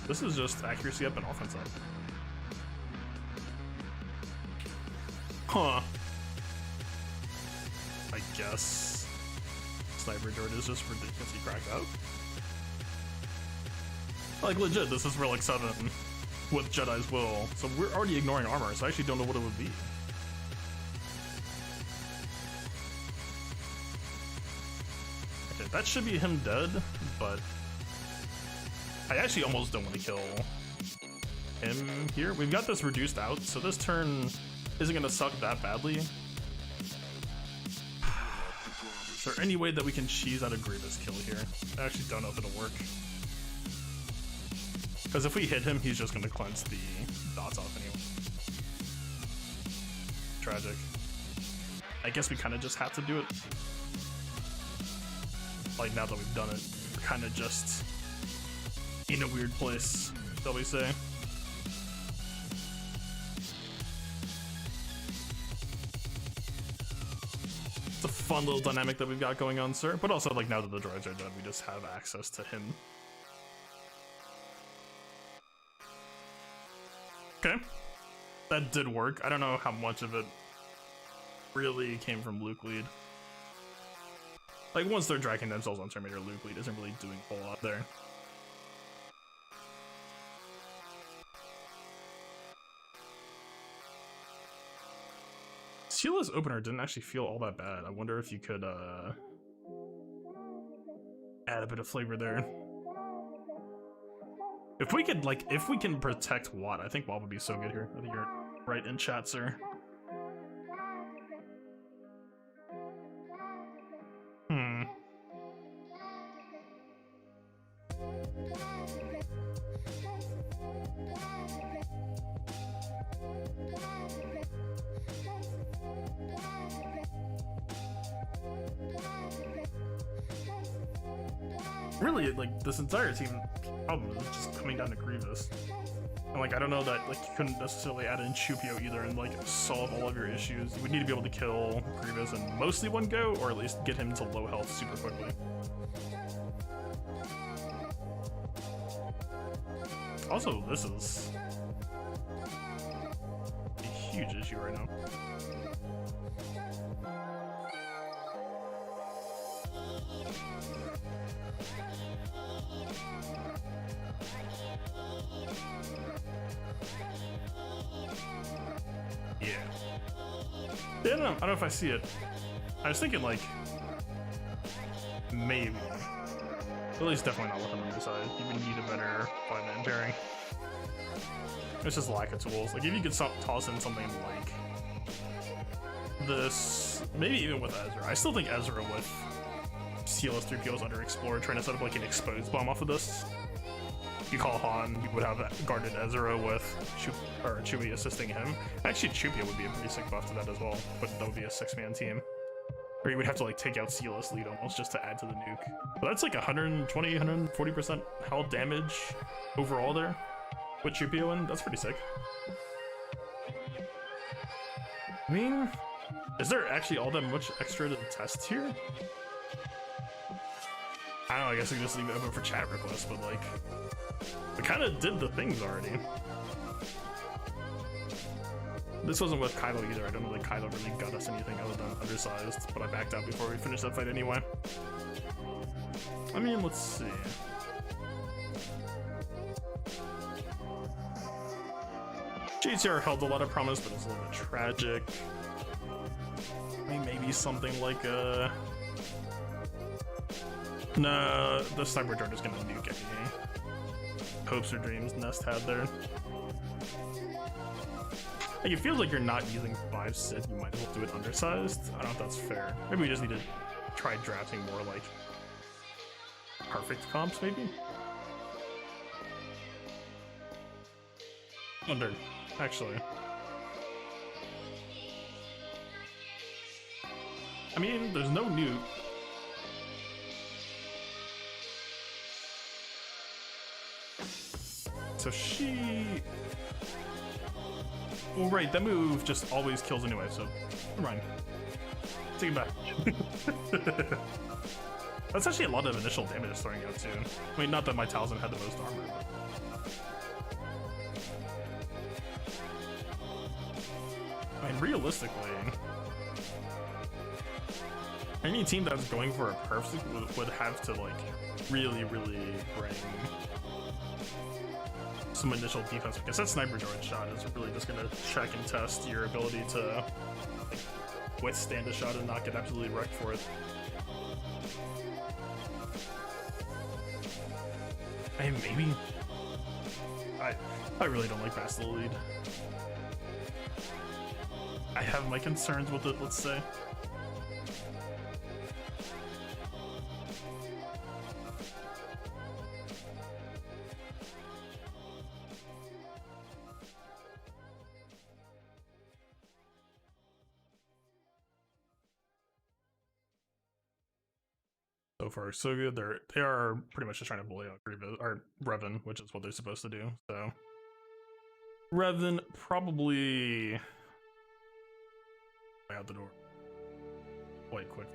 Speaker 1: This is just accuracy up and offense up. Huh. I guess Sniper Droid is just ridiculously cracked out. Like legit, this is Relic 7 with Jedi's Will, so we're already ignoring armor, so I actually don't know what it would be. Okay, that should be him dead, but I actually almost don't want to kill him here. We've got this reduced out, so this turn isn't going to suck that badly. Is there any way that we can cheese out a Grievous kill here? I actually don't know if it'll work. Because if we hit him, he's just going to cleanse the dots off anyway. Tragic. I guess we kind of just have to do it. Like, now that we've done it, we're kind of just in a weird place, shall we say. It's a fun little dynamic that we've got going on, sir. But also, like, now that the droids are dead, we just have access to him. Okay. That did work. I don't know how much of it really came from Luke lead. Like, once they're dragging themselves on Terminator, Luke lead isn't really doing a whole lot there. This Sealess opener didn't actually feel all that bad. I wonder if you could add a bit of flavor there. If we could, like, if we can protect Watt, I think Watt would be so good here. I think you're right in chat, sir. Really, like, this entire team problem is just coming down to Grievous. And, like, I don't know that, like, you couldn't necessarily add in Chupio either and, like, solve all of your issues. You would need to be able to kill Grievous in mostly one go, or at least get him to low health super quickly. Also, this is a huge issue right now. Yeah, I don't know if I see it. I was thinking, like, maybe. At least definitely not with him on the side. You would need a better 5-man pairing. It's just lack of tools. Like, if you could toss in something like this, maybe even with Ezra. I still think Ezra with Sealess 3PO's underexplored, trying to set up like an exposed bomb off of this. If you call Han, you would have guarded Ezra with Chewie assisting him. Actually, Chupio would be a pretty sick buff to that as well, but that would be a 6-man team. Or you would have to like take out Sealess lead almost just to add to the nuke. But that's like 120, 140% health damage overall there with Chupio in. That's pretty sick. I mean, is there actually all that much extra to test here? I don't know, I guess we can just leave it open for chat requests, but like, we kind of did the things already. This wasn't with Kylo either. I don't know that Kylo really got us anything other than undersized, but I backed out before we finished that fight anyway. I mean, let's see. GTR held a lot of promise, but it's a little bit tragic. I mean, maybe something like a... No, the Sniper Dart is gonna nuke any hopes or dreams Nest had there. Like, it feels like you're not using 5 Sith, you might as well do it undersized. I don't know if that's fair. Maybe we just need to try drafting more like perfect comps, maybe? Under, actually. I mean, there's no nuke. So she... Well, right, that move just always kills anyway, so never mind. Take it back. That's actually a lot of initial damage it's throwing out too. I mean, not that my Talzin had the most armor, but... I mean, realistically, any team that's going for a perfect would have to, like, really bring some initial defense, because that Sniper Droid shot is really just gonna check and test your ability to like, withstand a shot and not get absolutely wrecked for it. I mean, maybe. I really don't like Bastila lead. I have my concerns with it, let's say. So far, so good. They are pretty much just trying to bully out Grievous or Revan, which is what they're supposed to do. So Revan probably out the door quite quick.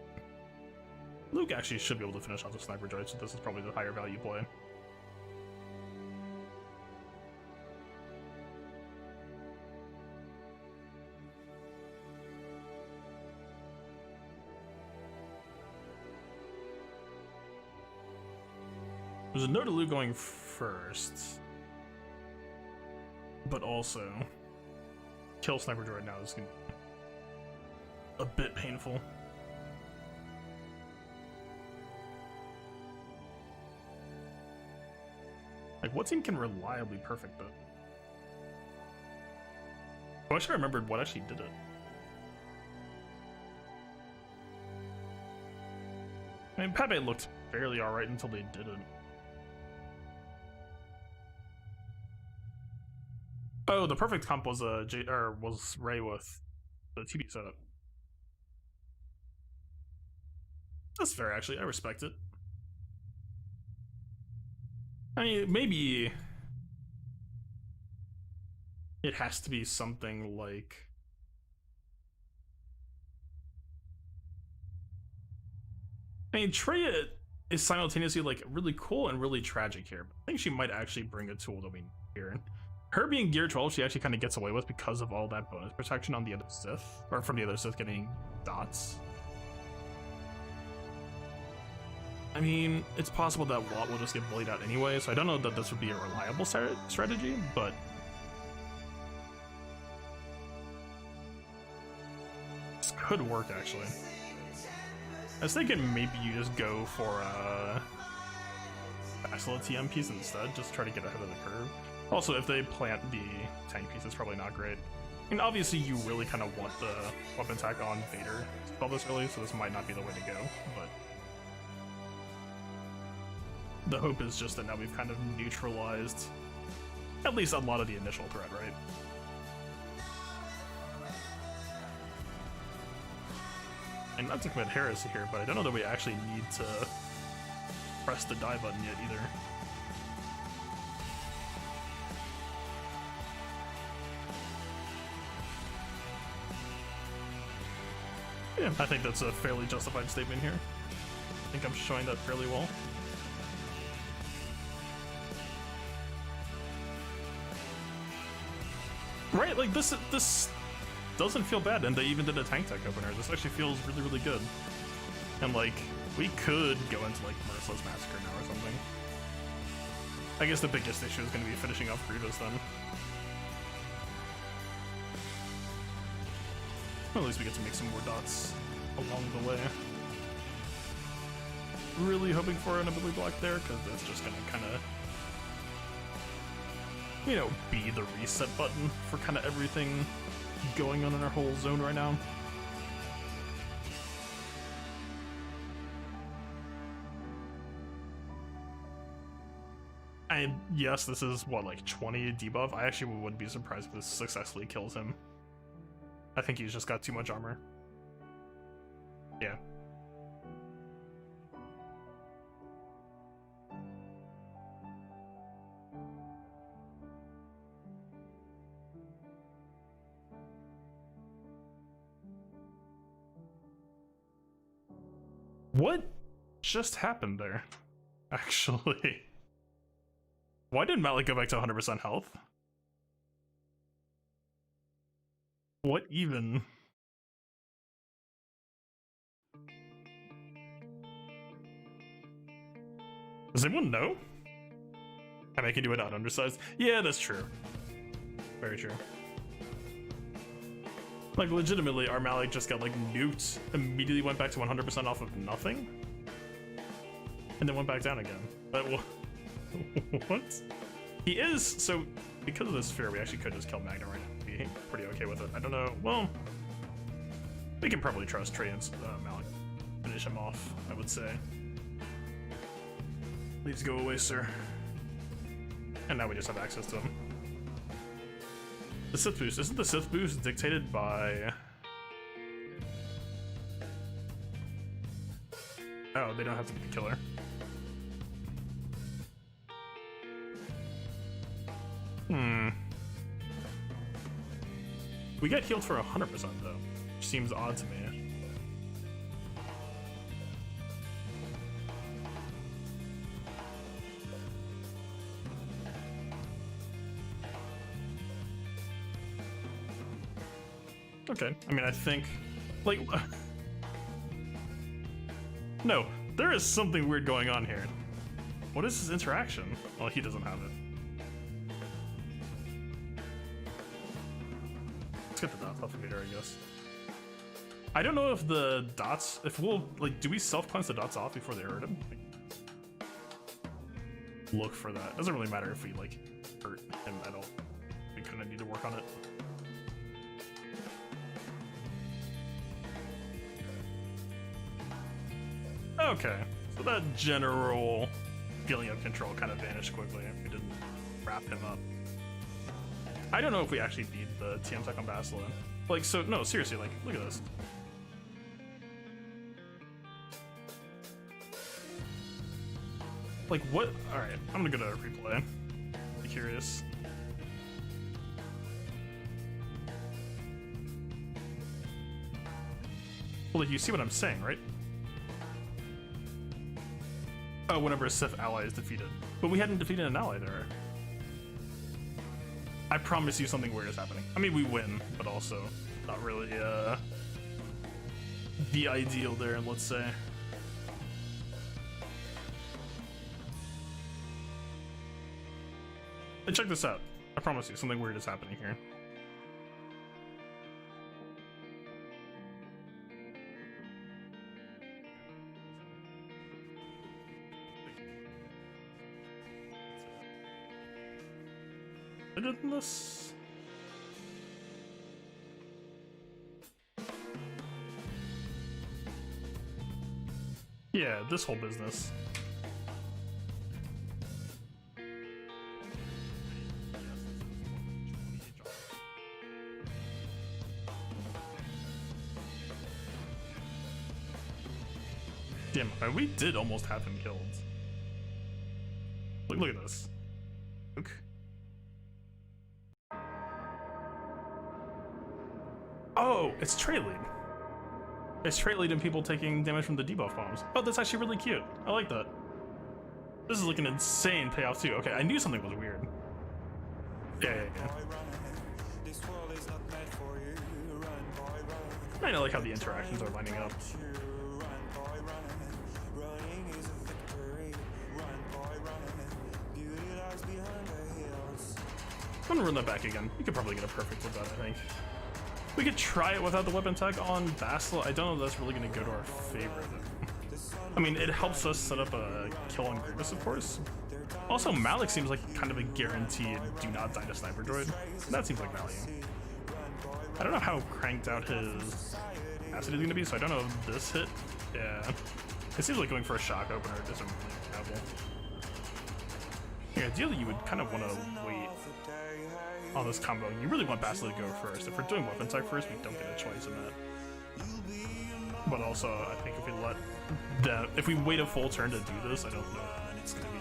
Speaker 1: Luke actually should be able to finish off the Sniper Droid, so this is probably the higher value play. There's a no to Luke going first, but also kill Sniper Droid now. This can a bit painful. Like, what team can reliably perfect that? Oh, I should have remembered what actually did it. I mean, Pepe looked fairly alright until they didn't. Oh, the perfect comp was was Ray with the TB setup. That's fair, actually. I respect it. I mean, maybe it has to be something like... I mean, Treya is simultaneously like really cool and really tragic here. I think she might actually bring a tool that we need here. Her being gear 12, she actually kind of gets away with because of all that bonus protection on the other Sith, or from the other Sith getting dots. I mean, it's possible that Watt will just get bullied out anyway, so I don't know that this would be a reliable strategy, but this could work actually. I was thinking maybe you just go for Bacilla TM piece instead, just try to get ahead of the curve. Also, if they plant the tank piece, it's probably not great. I mean, obviously you really kind of want the weapon attack on Vader to spell this early, so this might not be the way to go, but the hope is just that now we've kind of neutralized at least a lot of the initial threat, right? And not to commit heresy here, but I don't know that we actually need to press the die button yet either. Yeah, I think that's a fairly justified statement here. I think I'm showing that fairly well. Right, like this doesn't feel bad, and they even did a tank tech opener. This actually feels really, really good. And like, we could go into like Merciless Massacre now or something. I guess the biggest issue is going to be finishing off Grievous then. Well, at least we get to make some more dots along the way. Really hoping for an ability block there, because that's just going to kind of, you know, be the reset button for kind of everything going on in our whole zone right now. And yes, this is what, like 20 debuff? I actually wouldn't be surprised if this successfully kills him. I think he's just got too much armor. Yeah. What just happened there? Actually. Why did Malik go back to 100% health? What even? Does anyone know? And I can do it out undersized? Yeah, that's true. Very true. Like, legitimately, our Malik just got, like, nuked, immediately went back to 100% off of nothing, and then went back down again. But, what? He is, so, because of this fear, we actually could just kill Magna right now. Be pretty okay with it. I don't know, well, we can probably trust Trey and Malik. Finish him off, I would say. Please go away, sir. And now we just have access to him. The Sith boost. Isn't the Sith boost dictated by... Oh, they don't have to be the killer. We get healed for 100% though, which seems odd to me. Okay, I mean, I think, like, no, there is something weird going on here. What is his interaction? Well, he doesn't have it. Let's get the dots off of meter, I guess. I don't know if the dots, if we'll, like, do we self-cleanse the dots off before they hurt him? Like, look for that. Doesn't really matter if we, like, hurt him at all. We kind of need to work on it. Okay, so that general feeling of control kind of vanished quickly if we didn't wrap him up. I don't know if we actually need the TM tech on Basila. Like, so, no, seriously, like, look at this. Like, what? Alright, I'm gonna go to replay. Be curious. Well, like, you see what I'm saying, right? Oh, whenever a Sith ally is defeated. But we hadn't defeated an ally there. I promise you something weird is happening. I mean, we win, but also not really the ideal there, let's say. And check this out. I promise you something weird is happening here. Better than this? Yeah, this whole business. Damn, we did almost have him killed. Look at this. Look. Oh, it's trait lead. It's trait lead and people taking damage from the debuff bombs. Oh, that's actually really cute. I like that. This is like an insane payoff too. Okay, I knew something was weird. Yeah. I know, like how the interactions are lining up. I'm gonna run that back again. We could probably get a perfect with that, I think. We could try it without the weapon tag on Basila. I don't know if that's really gonna go to our favor though. I mean, it helps us set up a kill on Grievous, of course. Also, Malik seems like kind of a guaranteed do not die to sniper droid. That seems like value. I don't know how cranked out his acid is gonna be, so I don't know if this hit. Yeah. It seems like going for a shock opener isn't really viable. Yeah, ideally you would kind of want to wait on this combo. You really want Basila to go first. If we're doing weapon tech first, we don't get a choice in that. But also, I think if we let that, if we wait a full turn to do this, I don't know if it's gonna be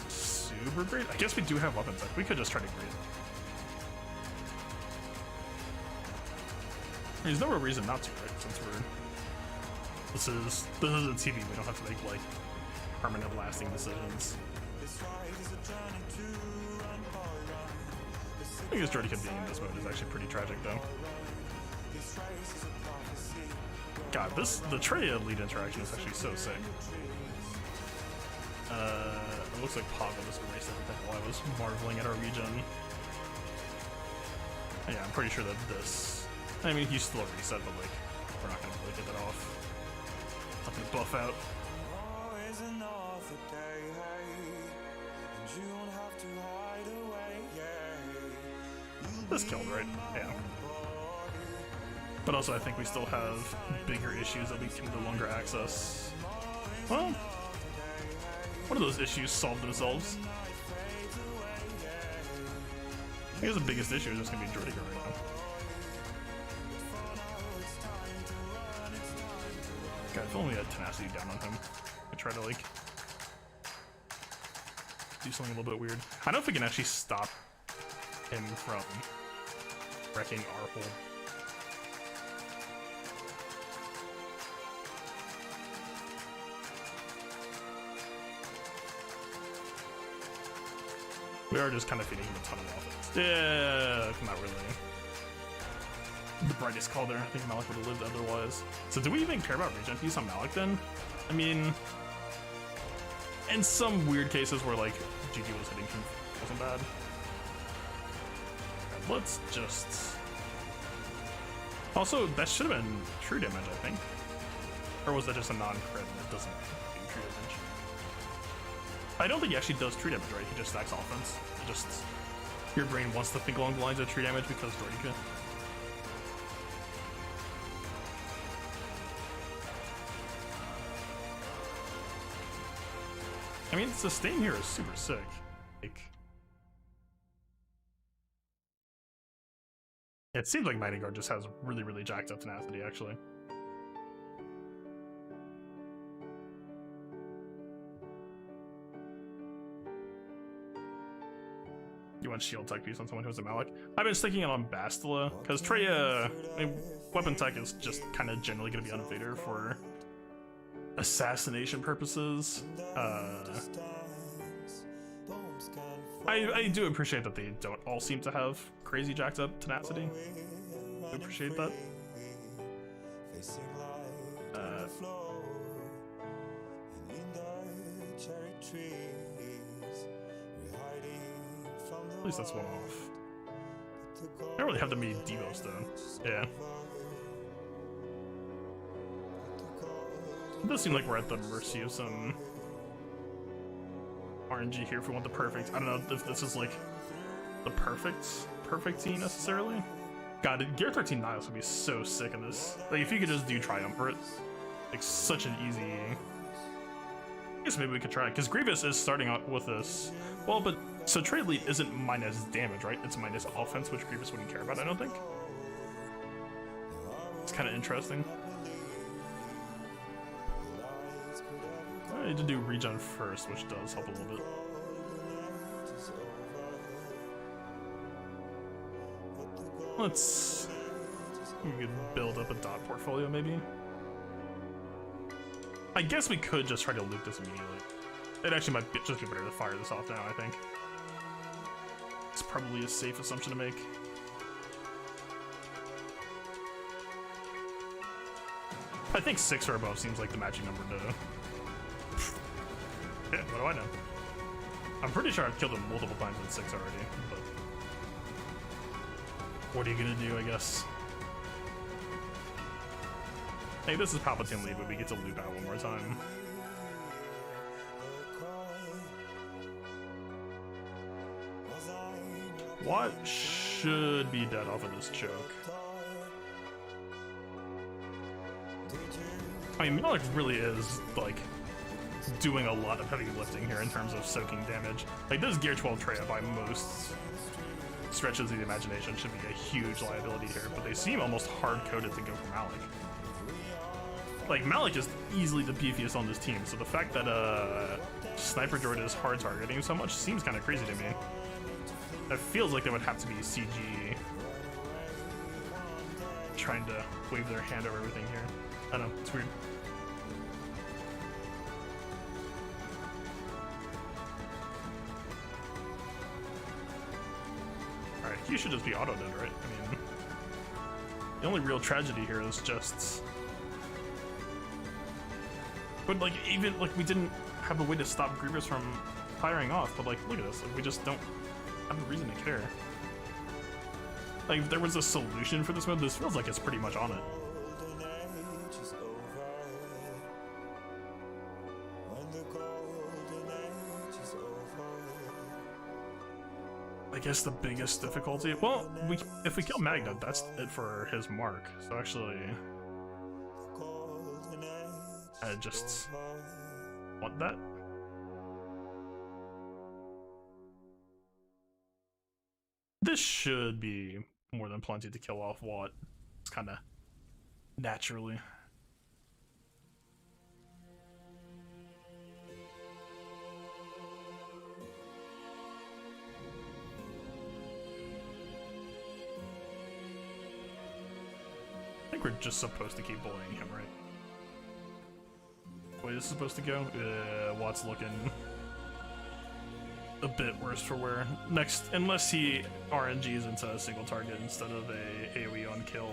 Speaker 1: super great. I guess we do have weapon tech. We could just try to greet. There's no real reason not to, right? Since we're this is a TV. We don't have to make like permanent, lasting decisions. I think this droid kid being in this mode is actually pretty tragic, though. God, the Traya lead interaction is actually so sick. It looks like Pago just erased everything while I was marveling at our regen. Yeah, I'm pretty sure that this. I mean, he's still a reset, but like, we're not gonna really get that off. Not gonna buff out. This killed, right? Yeah. But also, I think we still have bigger issues that we can no longer access. Well, one of those issues solved themselves. I guess the biggest issue is just gonna be Droidiger right now. God, if only we had tenacity down on him. I try to like do something a little bit weird. I don't know if we can actually stop him from wrecking our hole. We are just kind of feeding him a ton of offense. Yeah, not really. The brightest call there. I think Malik would have lived otherwise. So do we even care about regen piece on Malik then? I mean, in some weird cases where like GG was hitting him wasn't bad. Let's just Also, that should have been true damage, I think. Or was that just a non-crit that doesn't do true damage? I don't think he actually does true damage, right? He just stacks offense. It just your brain wants to think along the lines of true damage because Droideka. I mean, sustain here is super sick. Like, it seems like Mighty Guard just has really, really jacked up tenacity, actually. You want shield tech piece on someone who's a Malik? I've been sticking it on Bastila, because Treya, I mean, weapon tech is just kind of generally going to be on Vader for assassination purposes. I do appreciate that they don't all seem to have crazy jacked up tenacity. I appreciate that. At least that's one off. I don't really have them be Devos though. Yeah. It does seem like we're at the mercy of some RNG here if we want the perfect. I don't know if this is like the perfect team necessarily. God, Gear 13 Niles would be so sick in this. Like if you could just do Triumvirate, like such an easy. I guess maybe we could try it because Grievous is starting out with this. Well, but so Trade Elite isn't minus damage, right? It's minus offense, which Grievous wouldn't care about, I don't think. It's kind of interesting. I need to do regen first, which does help a little bit. Let's... we could build up a dot portfolio, maybe? I guess we could just try to loot this immediately. It actually might just be better to fire this off now, I think. It's probably a safe assumption to make. I think 6 or above seems like the magic number to... Yeah, what do I know? I'm pretty sure I've killed him multiple times in 6 already, but... what are you gonna do, I guess? Hey, this is Palpatine lead, but we get to loop out one more time. What should be dead off of this choke? I mean, Malik really is, like, doing a lot of heavy lifting here in terms of soaking damage. Like, this Gear 12 Treya, by most stretches of the imagination, should be a huge liability here, but they seem almost hard-coded to go for Malik. Like, Malik is easily the beefiest on this team, so the fact that Sniper Droid is hard targeting so much seems kind of crazy to me. It feels like there would have to be CG trying to wave their hand over everything here. I don't know, it's weird. Alright, he should just be auto-dead, right? I mean, the only real tragedy here is just... But like, even, like, we didn't have a way to stop Grievous from firing off, but like, look at this, like, we just don't have a reason to care. Like, if there was a solution for this mode, this feels like it's pretty much on it. I guess the biggest difficulty, well, if we kill Magna, that's it for his mark. So actually, I just want that. This should be more than plenty to kill off Watt. It's kind of naturally. I think we're just supposed to keep bullying him, right? The way this is supposed to go? Watt's looking a bit worse for wear. Next, unless he RNGs into a single target instead of a AoE on kill.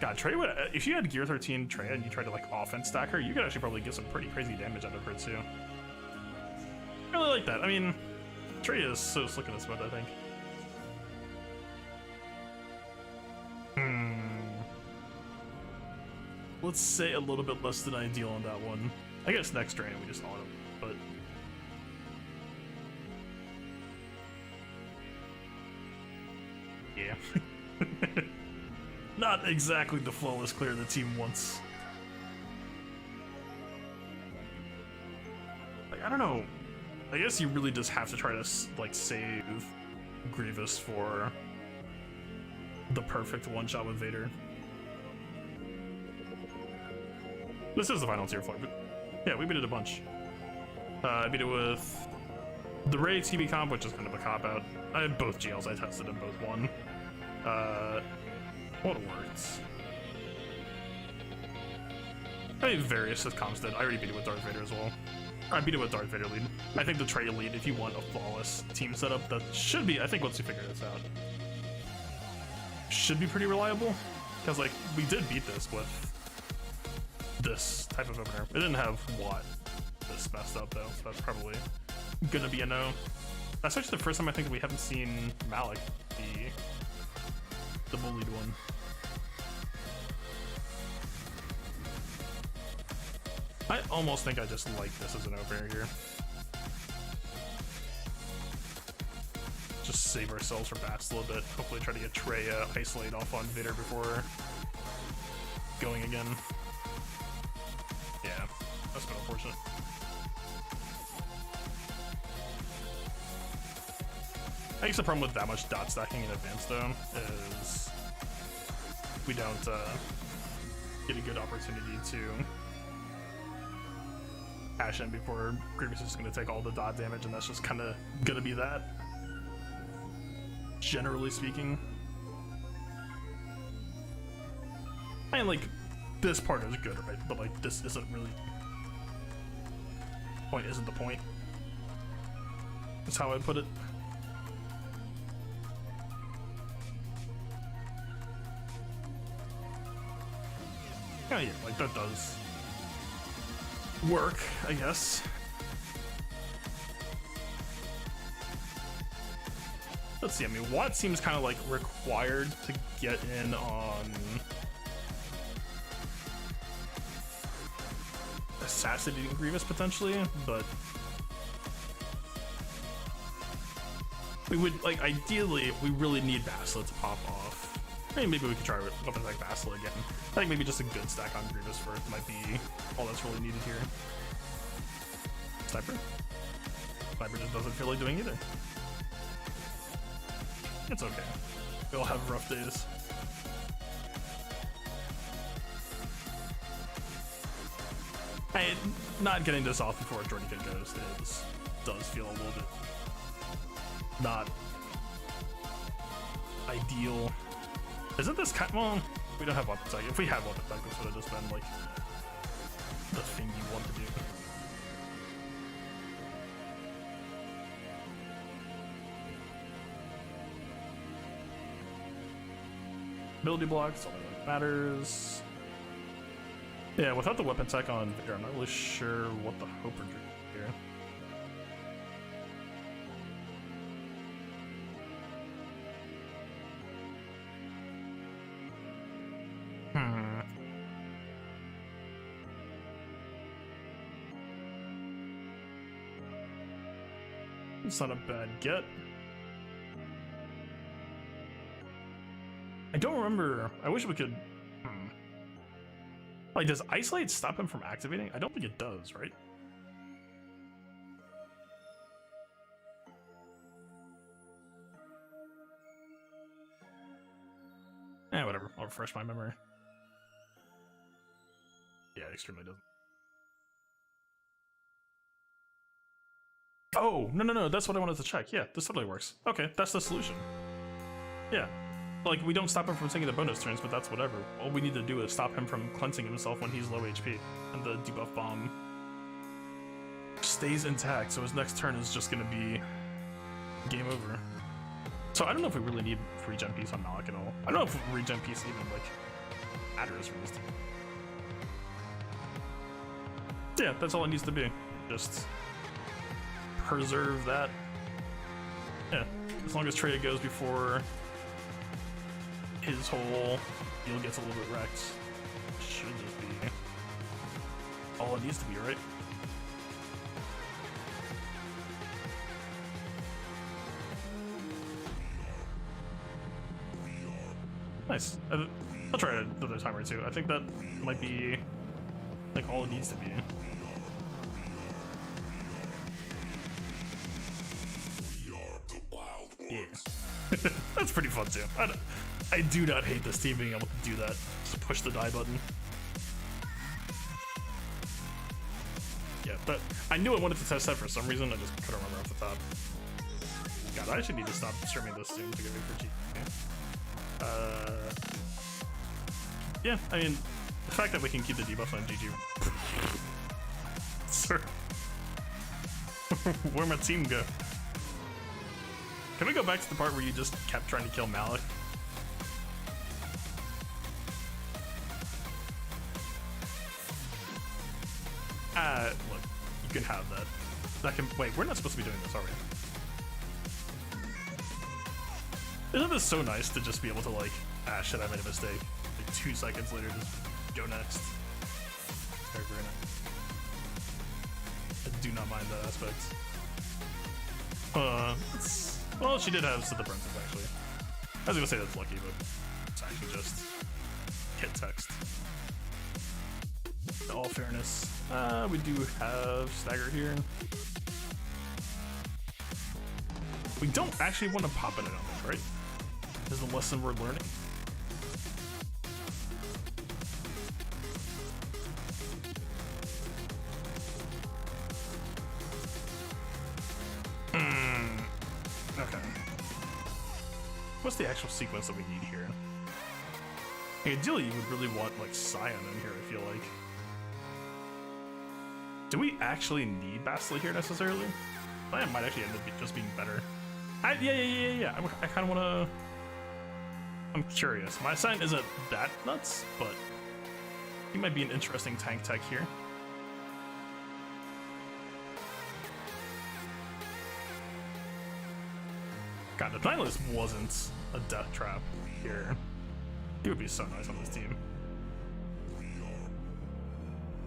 Speaker 1: God, Trey would, if you had Gear 13 Trey and you tried to like offense stack her, you could actually probably get some pretty crazy damage out of her too. I really like that. I mean, Trey is so slick in this mode, I think. let's say a little bit less than ideal on that one. I guess next drain we just auto, but yeah. Not exactly the flawless clear the team wants. Like, I don't know. I guess you really just have to try to like save Grievous for the perfect one-shot with Vader. This is the final tier flag, but yeah, we beat it a bunch. I beat it with the Ray TB comp, which is kind of a cop-out. I had both GLs I tested and both won. What worked? I mean, various comps did. I already beat it with Darth Vader as well. I beat it with Darth Vader lead. I think the Trey lead, if you want a flawless team setup, that should be, I think once you figure this out, should be pretty reliable. Because, like, we did beat this with this type of opener. It didn't have Watt this messed up, though, so that's probably gonna be a no. That's actually the first time I think we haven't seen Malik be the bullied one. I almost think I just like this as an opener here. Just save ourselves from bats a little bit. Hopefully try to get Trey isolate off on Vader before going again. Yeah, that's been unfortunate. I guess the problem with that much dot stacking in advance though is we don't get a good opportunity to cash in before Grievous is going to take all the dot damage, and that's just kind of going to be that, generally speaking. I mean, like, this part is good, right? But, like, this isn't really... Point isn't the point. That's how I put it. Oh yeah, like, that does work, I guess. Let's see, I mean, Watt seems kind of like required to get in on assassinating Grievous potentially, but we would, like, ideally, we really need Bastila to pop off. I mean, maybe we could try weapons like Bastila again. I think maybe just a good stack on Grievous first might be all that's really needed here. Sniper? Sniper just doesn't feel like doing either. It's okay. We all have rough days. Hey, not getting this off before Jordan goes does feel a little bit not ideal. Isn't this kind? Well, we don't have weapon tech. If we had weapon tech, this would have just been like the thing you want to do. Ability blocks, all that matters. Yeah, without the weapon tech on Vader, I'm not really sure what the hope we're doing here. It's not a bad get. I don't remember. I wish we could. Like, does Isolate stop him from activating? I don't think it does, right? Eh, whatever. I'll refresh my memory. Yeah, it extremely doesn't. Oh, no, that's what I wanted to check. Yeah, this totally works. Okay, that's the solution. Yeah. Like, we don't stop him from taking the bonus turns, but that's whatever. All we need to do is stop him from cleansing himself when he's low HP. And the debuff bomb stays intact, so his next turn is just gonna be game over. So I don't know if we really need regen piece on Malik at all. I don't know if regen piece even, like, matters for this team. Yeah, that's all it needs to be. Just preserve that. Yeah, as long as Trey goes before his whole deal gets a little bit wrecked, should just be it needs to be, right? Nice. I'll try it another time or two. I think that might be like all it needs to be. Yeah. That's pretty fun too. I do not hate this team being able to do that. Just push the die button. Yeah, but I knew I wanted to test that for some reason. I just couldn't remember off the top. God, I actually need to stop streaming this soon to get ready for GG. Yeah, I mean, the fact that we can keep the debuff on GG. Sir. Where'd my team go? Can we go back to the part where you just kept trying to kill Malik? Look, you can have that. That can wait. We're not supposed to be doing this, are we? Isn't this so nice to just be able to like, ah, shit, I made a mistake. Like 2 seconds later, just go next. Very, very nice. I do not mind that aspect. Well, she did have Set the Princess actually. I was gonna say that's lucky, but it's actually just hit text. In all fairness, we do have Stagger here. We don't actually want to pop in it on this, right? Is the lesson we're learning. Okay. What's the actual sequence that we need here? Ideally, you would really want like Scion in here, I feel like. Do we actually need Bastila here necessarily? Scion might actually end up just being better. Yeah. I kind of want to... I'm curious. My Scion isn't that nuts, but he might be an interesting tank tech here. God, if Nihilus wasn't a death trap here, he would be so nice on this team.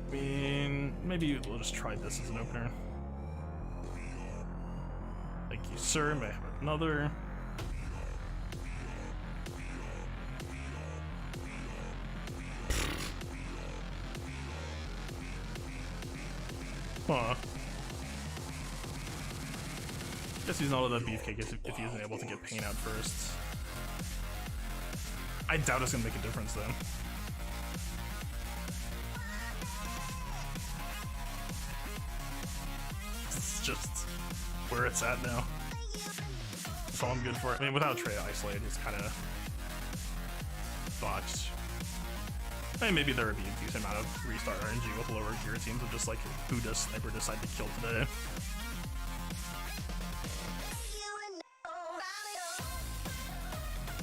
Speaker 1: I mean, maybe we'll just try this as an opener. Thank you, sir. May I have another? Huh. Guess he's not all that beefcake if he isn't able to get pain out first. I doubt it's gonna make a difference though. It's just where it's at now. That's all I'm good for. I mean, without Trey Isolate, it's kind of botched. I mean, maybe there would be a decent amount of restart RNG with lower gear teams of just like, who does Sniper decide to kill today?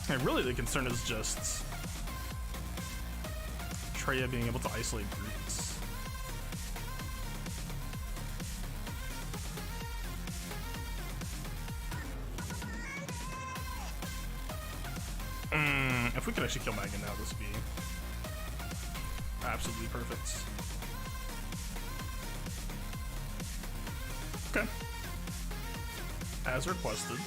Speaker 1: And really the concern is just Treya being able to isolate brutes. If we could actually kill Magan now, this would be absolutely perfect. Okay. As requested.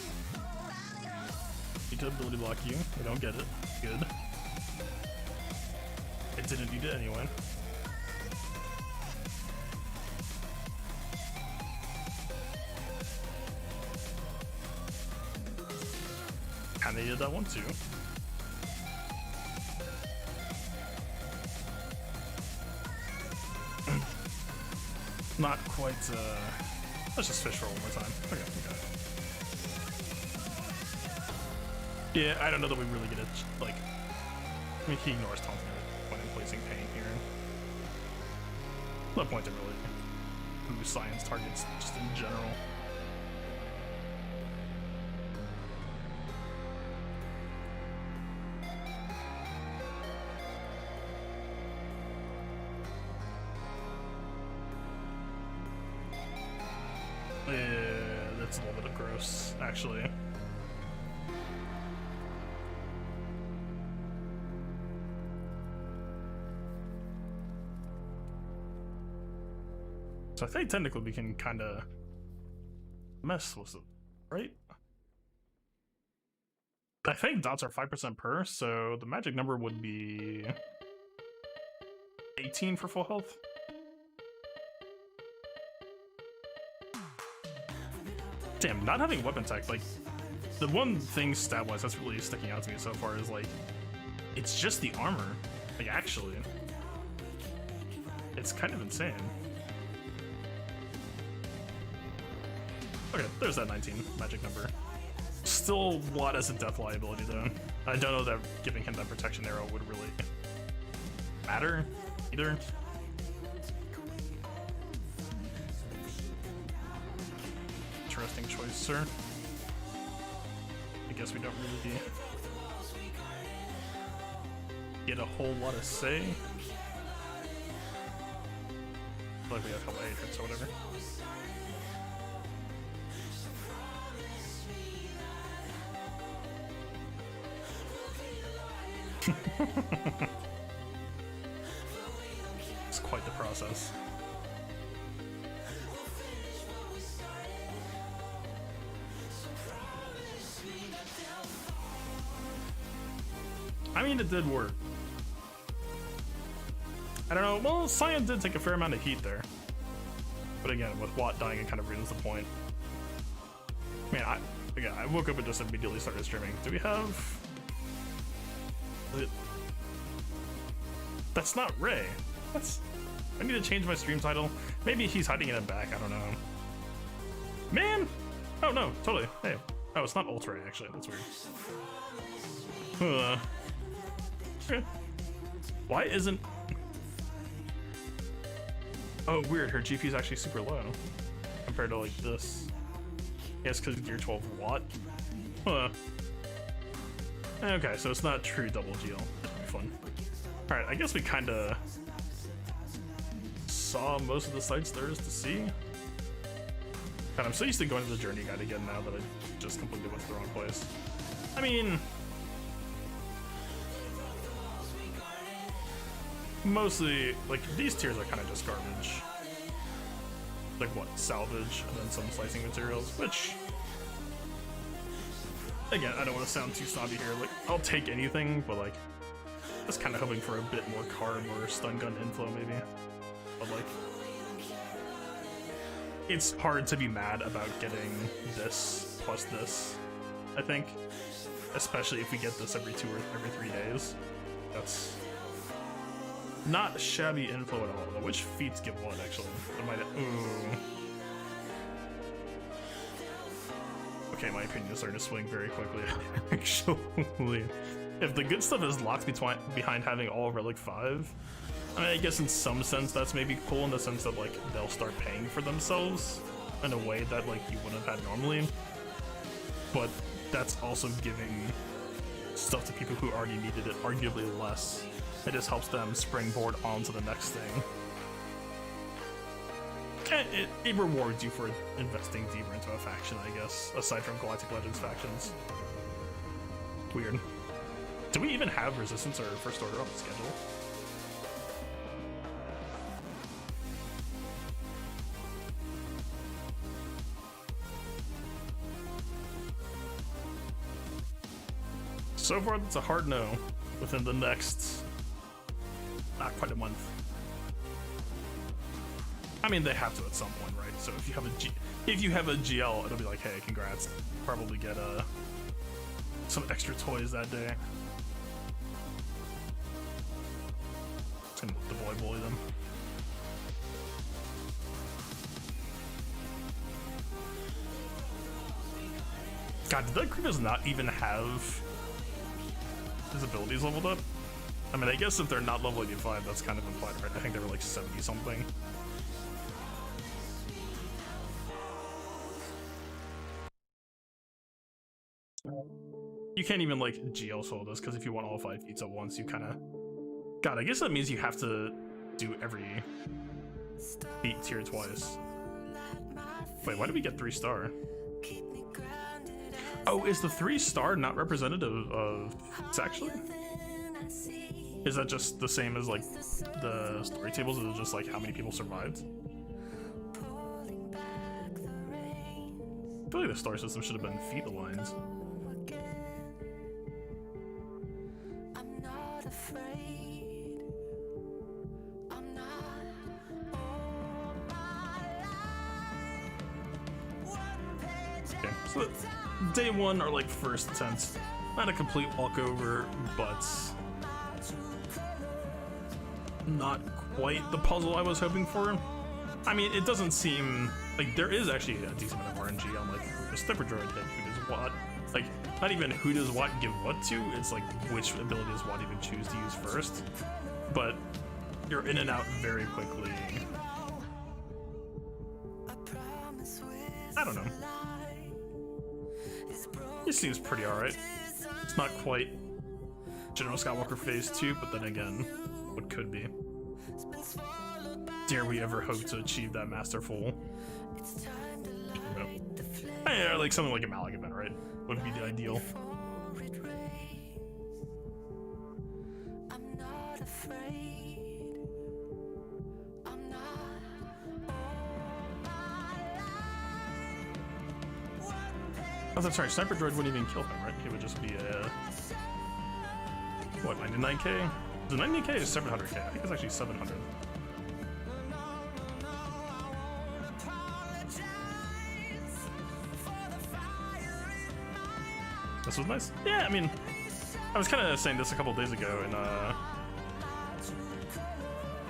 Speaker 1: Need to ability block you. I don't get it. Good. I didn't need it anyway. Kinda needed that one too. Not quite, let's just fish for one more time. Okay. Yeah, I don't know that we really get it, like, I mean, he ignores taunting when I'm placing pain here. No point to really boost science targets, just in general. Yeah, that's a little bit of gross, actually. So I think technically we can kind of mess with it, right? I think dots are 5% per, so the magic number would be 18 for full health. Damn, not having weapon tech, like, the one thing stat-wise that's really sticking out to me so far is, like, it's just the armor. Like, actually. It's kind of insane. Okay, there's that 19 magic number. Still Watt as a death liability, though. I don't know that giving him that protection arrow would really matter, either. Interesting choice, sir. I guess we don't really get a whole lot of say. I feel like we have hella hatreds or whatever. It's quite the process. I mean, it did work. I don't know. Well, Cyan did take a fair amount of heat there. But again, with Watt dying, it kind of ruins the point. I mean, I woke up and just immediately started streaming. Do we have... That's not Ray. That's... I need to change my stream title. Maybe he's hiding it in back. I don't know. Man! Oh, no. Totally. Hey. Oh, it's not Ultra Ray, actually. That's weird. Okay. Why isn't... Oh, weird. Her GP is actually super low compared to, like, this. Yes, because Gear 12 Watt. Huh. Okay, so it's not true double GL. That'd be fun. Alright, I guess we kind of saw most of the sites there is to see. God, I'm so used to going to the journey guide again now that I just completely went to the wrong place. I mean... Mostly, like, these tiers are kind of just garbage. Like, what? Salvage, and then some slicing materials, which... Again, I don't want to sound too snobby here. Like, I'll take anything, but, like, just kind of hoping for a bit more carb or stun gun inflow, maybe. But, like... It's hard to be mad about getting this plus this, I think. Especially if we get this every 2 or every 3 days. That's... not shabby info at all. Which feats give what, actually? I might. Ooh. Okay, my opinion is starting to swing very quickly, actually. If the good stuff is locked behind having all Relic 5, I mean, I guess in some sense that's maybe cool in the sense that, like, they'll start paying for themselves in a way that, like, you wouldn't have had normally. But that's also giving stuff to people who already needed it arguably less. It just helps them springboard onto the next thing. And it rewards you for investing deeper into a faction, I guess, aside from Galactic Legends factions. Weird. Do we even have Resistance or First Order on the schedule? So far, that's a hard no within the next... not quite a month. I mean, they have to at some point, right? So if you have a GL, it'll be like, hey, congrats. Probably get some extra toys that day. Just gonna deploy bully them. God, did that Grievous not even have his abilities leveled up? I mean, I guess if they're not level 85, that's kind of implied, right? I think they were like 70 something. You can't even like GL solo this, because if you want all 5 feats at once, you kind of... God, I guess that means you have to do every feat tier twice. Wait, why did we get 3-star? Oh, is the 3-star not representative of it's actually? Is that just the same as like the story tables? Is it just like how many people survived? I feel like the star system should have been feet aligned. Okay, so day one or like first attempt, not a complete walkover, but not quite the puzzle I was hoping for. I mean, it doesn't seem like there is actually a decent amount of RNG on like a stepper droid hit who does what. Like, not even who does what give what to, it's like which ability does what even choose to use first. But you're in and out very quickly. I don't know. He seems pretty alright. It's not quite General Skywalker Phase 2, but then again, what could be. Dare we ever hope to achieve that masterful? No. Yeah, like something like a Malik event, right? Would be the ideal. Oh, that's right. Sniper droid wouldn't even kill him, right? He would just be a what, 99k? The 90k is 700k. I think it's actually 700. This was nice. Yeah, I mean, I was kind of saying this a couple days ago, and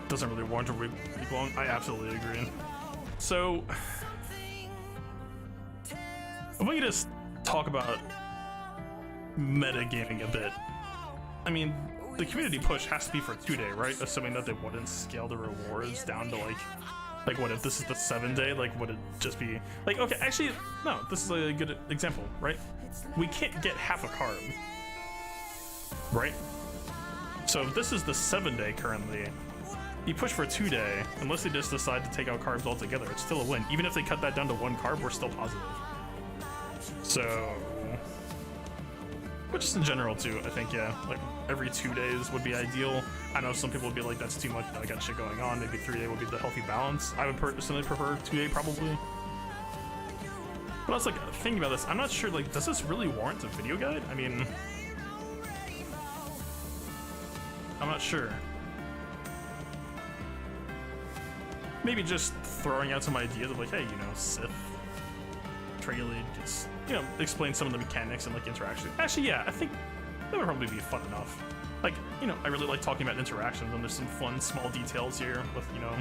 Speaker 1: doesn't really warrant a week long. I absolutely agree. So, I want you to talk about metagaming a bit. I mean, the community push has to be for 2-day, right? Assuming that they wouldn't scale the rewards down to like what if this is the 7-day? Like, would it just be like, okay, actually, no, this is a good example, right? We can't get half a carb, right? So if this is the 7-day currently, you push for 2-day, unless they just decide to take out carbs altogether, it's still a win. Even if they cut that down to 1 carb, we're still positive. So, but just in general too, I think, yeah, like every 2 days would be ideal. I know some people would be like, that's too much, I got shit going on. Maybe 3-day would be the healthy balance. I would personally prefer 2-day probably. But I was like thinking about this, I'm not sure, like, does this really warrant a video guide? I mean, I'm not sure. Maybe just throwing out some ideas of like, hey, you know, Sith, Traylead, just, you know, explain some of the mechanics and like interaction. Actually, yeah, I think that would probably be fun enough. Like, you know, I really like talking about interactions, and there's some fun small details here with, you know,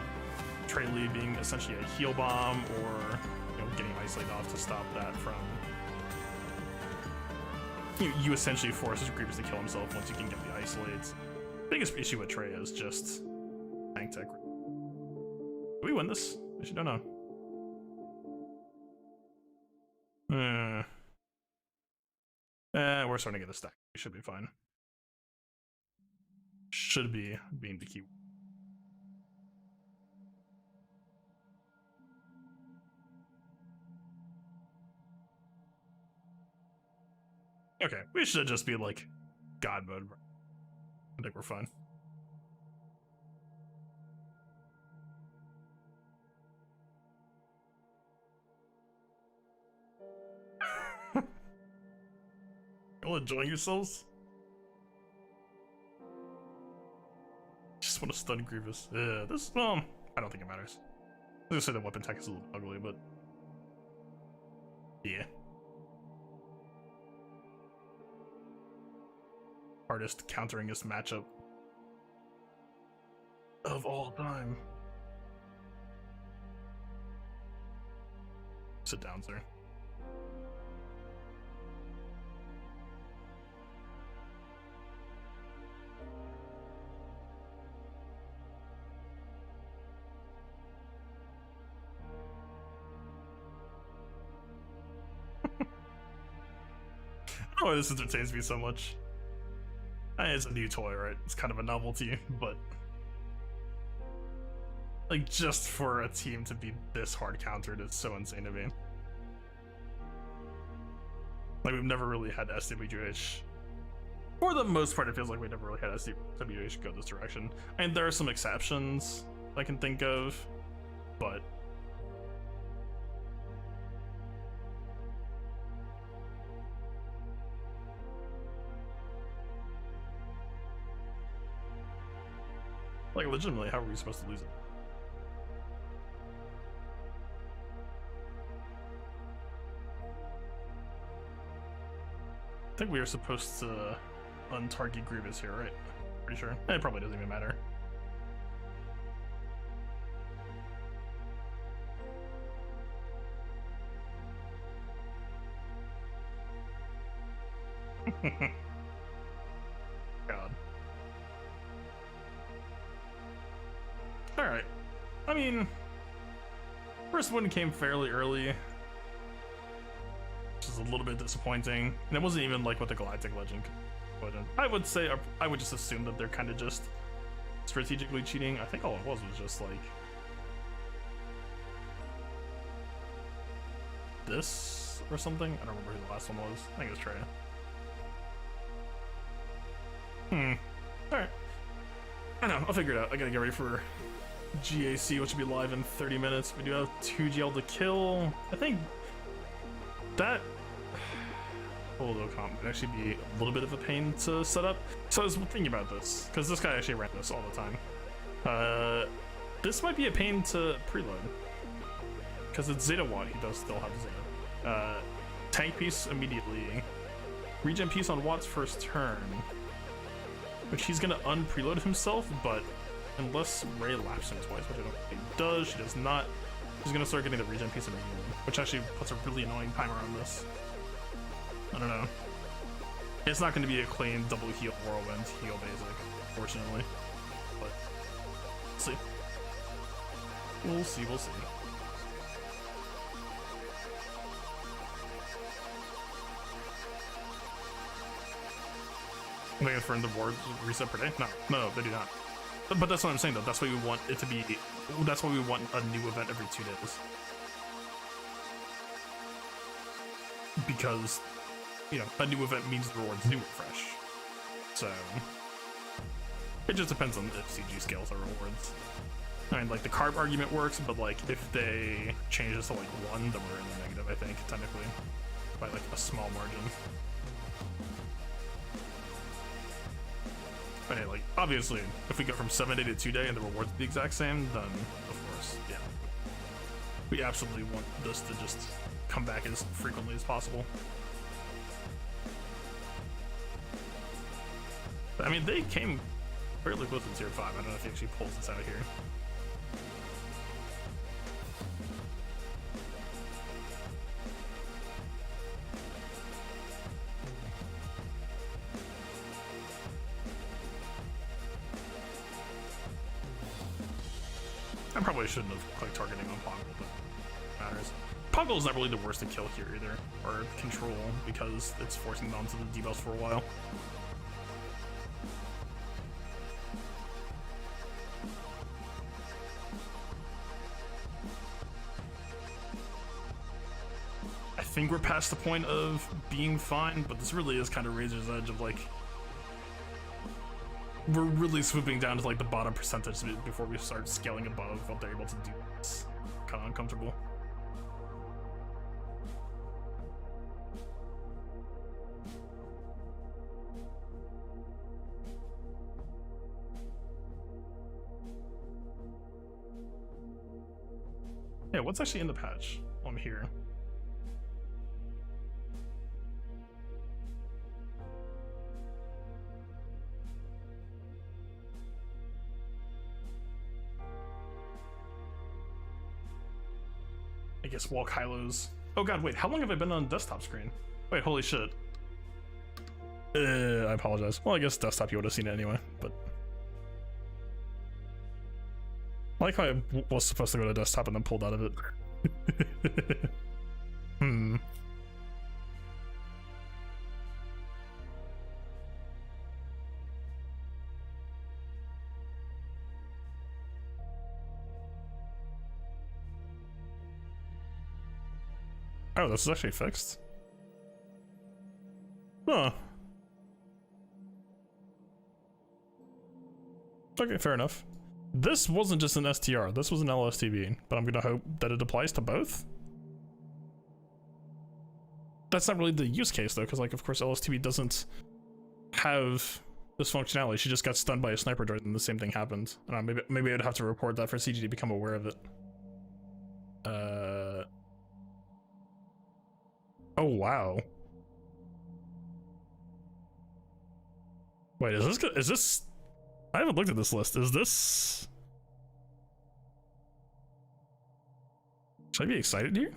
Speaker 1: Traylead being essentially a heal bomb, or, you know, getting isolated off to stop that from, you essentially forces Grievous to kill himself once you can get the isolates. Biggest issue with Trey is just tank tech. Do we win this? I should don't know. We're starting to get a stack. We should be fine. Should be being the key. Okay, we should just be like God mode. I think we're fine. Y'all enjoying yourselves? Just want to stun Grievous. Yeah, this, I don't think it matters. I was gonna say the weapon tech is a little ugly, but yeah. Hardest counteringest matchup of all time. Sit down, sir. Oh, this entertains me so much. It's a new toy, right? It's kind of a novelty, but like, just for a team to be this hard countered is so insane to me. Like, we've never really had SWH. For the most part, it feels like we never really had SWH go this direction. And there are some exceptions I can think of, but Like, legitimately, how are we supposed to lose it? I think we are supposed to untarget Grievous here, right? Pretty sure. It probably doesn't even matter. God. Alright. I mean, first one came fairly early, which is a little bit disappointing. And it wasn't even like what the Galactic Legend put in. I would say, I would just assume that they're kind of just strategically cheating. I think all it was just like this or something. I don't remember who the last one was. I think it was Trey. Alright. I don't know, I'll figure it out. I gotta get ready for GAC, which will be live in 30 minutes. We do have 2 GL to kill. I think that holo comp could actually be a little bit of a pain to set up. So I was thinking about this, because this guy actually ran this all the time. This might be a pain to preload, because it's Zeta Watt. He does still have Zeta. Tank piece immediately. Regen piece on Watt's first turn, which he's gonna unpreload himself, but unless Ray laps him twice, which I don't think he does, she does not, she's gonna start getting the regen piece immediately, which actually puts a really annoying timer on this. I don't know. It's not gonna be a clean double heal whirlwind heal basic, fortunately. But we'll see. We'll see, we'll see. I'm waiting for the board reset per day. No, they do not. But that's what I'm saying though. That's why we want it to be. That's why we want a new event every 2 days. Because, you know, a new event means the rewards do refresh. So it just depends on if CG scales our rewards. I mean, like the carb argument works, but like if they change this to like 1, then we're in the negative. I think technically by like a small margin. But hey, like, obviously, if we go from 7-day to 2-day and the rewards are the exact same, then, of course, yeah. We absolutely want this to just come back as frequently as possible. But, I mean, they came fairly close to tier 5. I don't know if he actually pulls this out here. I probably shouldn't have clicked targeting on Pongle, but it matters. Pongle is not really the worst to kill here either, or control, because it's forcing them onto the debuffs for a while. I think we're past the point of being fine, but this really is kind of Razor's Edge of like, we're really swooping down to like the bottom percentage before we start scaling above what they're able to do. It's kind of uncomfortable. Yeah, what's actually in the patch while I'm here? I guess walk high-lows. Oh god, wait, how long have I been on desktop screen? Wait, holy shit. I apologize. Well, I guess desktop you would have seen it anyway, but... I like how I was supposed to go to desktop and then pulled out of it. Oh, this is actually fixed? Huh. Okay, fair enough. This wasn't just an STR, this was an LSTB, but I'm gonna hope that it applies to both? That's not really the use case though, because like, of course, LSTB doesn't have this functionality. She just got stunned by a sniper droid and the same thing happened. I don't know, maybe I'd have to report that for CG to become aware of it. Oh wow. Wait, is this I haven't looked at this list. Is this, should I be excited here?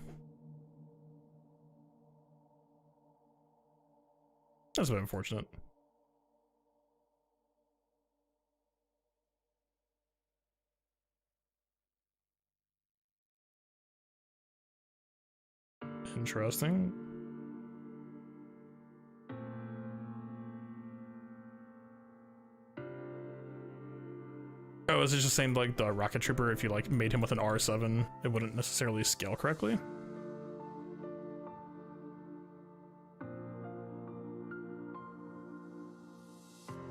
Speaker 1: That's a bit unfortunate. Interesting. Oh, is it just saying like the rocket trooper, if you like made him with an R7, it wouldn't necessarily scale correctly?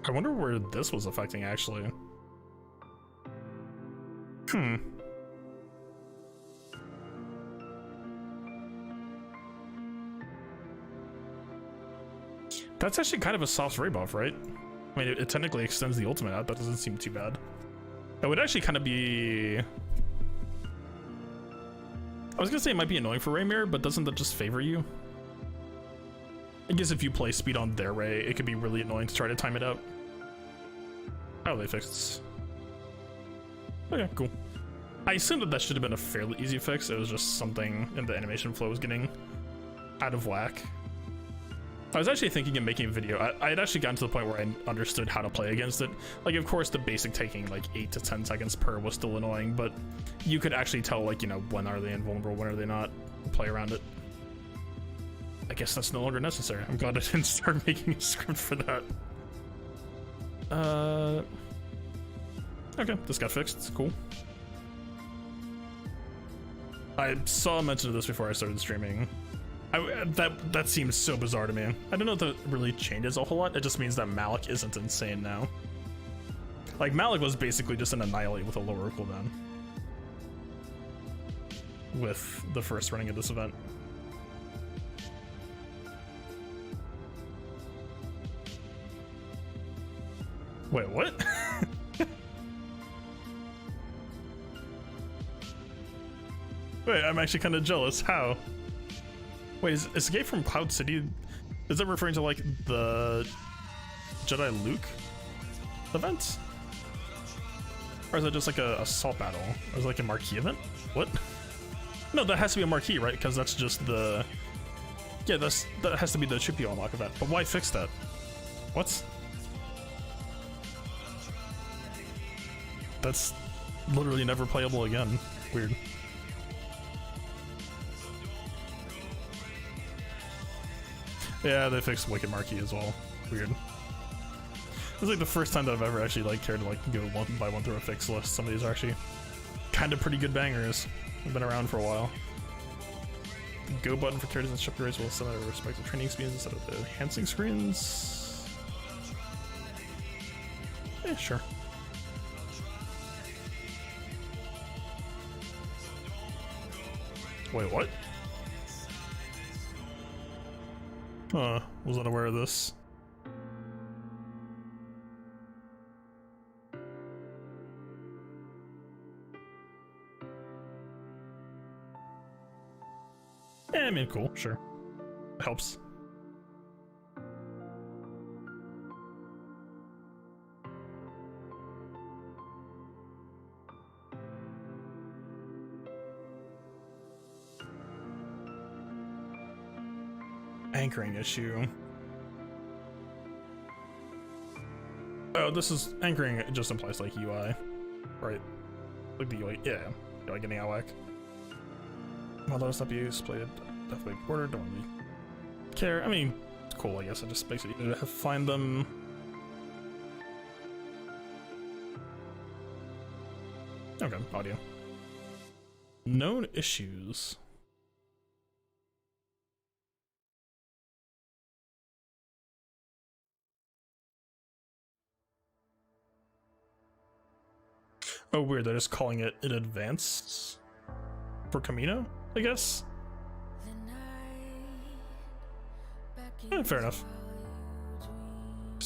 Speaker 1: I wonder where this was affecting actually. That's actually kind of a soft ray buff, right? I mean, it technically extends the ultimate out. That doesn't seem too bad. It would actually kind of be... I was gonna say it might be annoying for Ray Mirror, but doesn't that just favor you? I guess if you play speed on their Ray, it could be really annoying to try to time it out. Oh, they fixed. Okay, cool. I assumed that should have been a fairly easy fix. It was just something in the animation flow was getting out of whack. I was actually thinking of making a video. I had actually gotten to the point where I understood how to play against it. Like, of course, the basic taking like 8 to 10 seconds per was still annoying, but you could actually tell, like, you know, when are they invulnerable, when are they not, play around it. I guess that's no longer necessary. I'm glad I didn't start making a script for that. Okay, this got fixed. It's cool. I saw a mention of this before I started streaming. That seems so bizarre to me. I don't know if that really changes a whole lot. It just means that Malik isn't insane now. Like, Malik was basically just an Annihilate with a lower cooldown with the first running of this event. Wait, what? Wait, I'm actually kind of jealous. How? Wait, is Escape from Cloud City, is that referring to like the Jedi Luke event? Or is that just like a assault battle? Or is it like a marquee event? What? No, that has to be a marquee, right? Because that's just the... Yeah, that has to be the chip you unlock event. But why fix that? What? That's literally never playable again. Weird. Yeah, they fixed Wicked Marquee as well. Weird. It's like the first time that I've ever actually like cared to like go one by one through a fix list. Some of these are actually kind of pretty good bangers. They've been around for a while. Go button for characters and ship grades will set out respective training screens instead of the enhancing screens. Yeah, sure. Wait, what? Huh, was unaware of this. Yeah, I mean, cool, sure. It helps. Anchoring issue. Oh, this is anchoring. It just implies like UI, right? Like the UI, yeah. UI getting out whack. While those abuse played definitely border, don't really care. I mean, it's cool, I guess. It just makes it easier to find them. Okay, audio. Known issues. Oh, weird. They're just calling it in advance for Camino, I guess. Fair enough.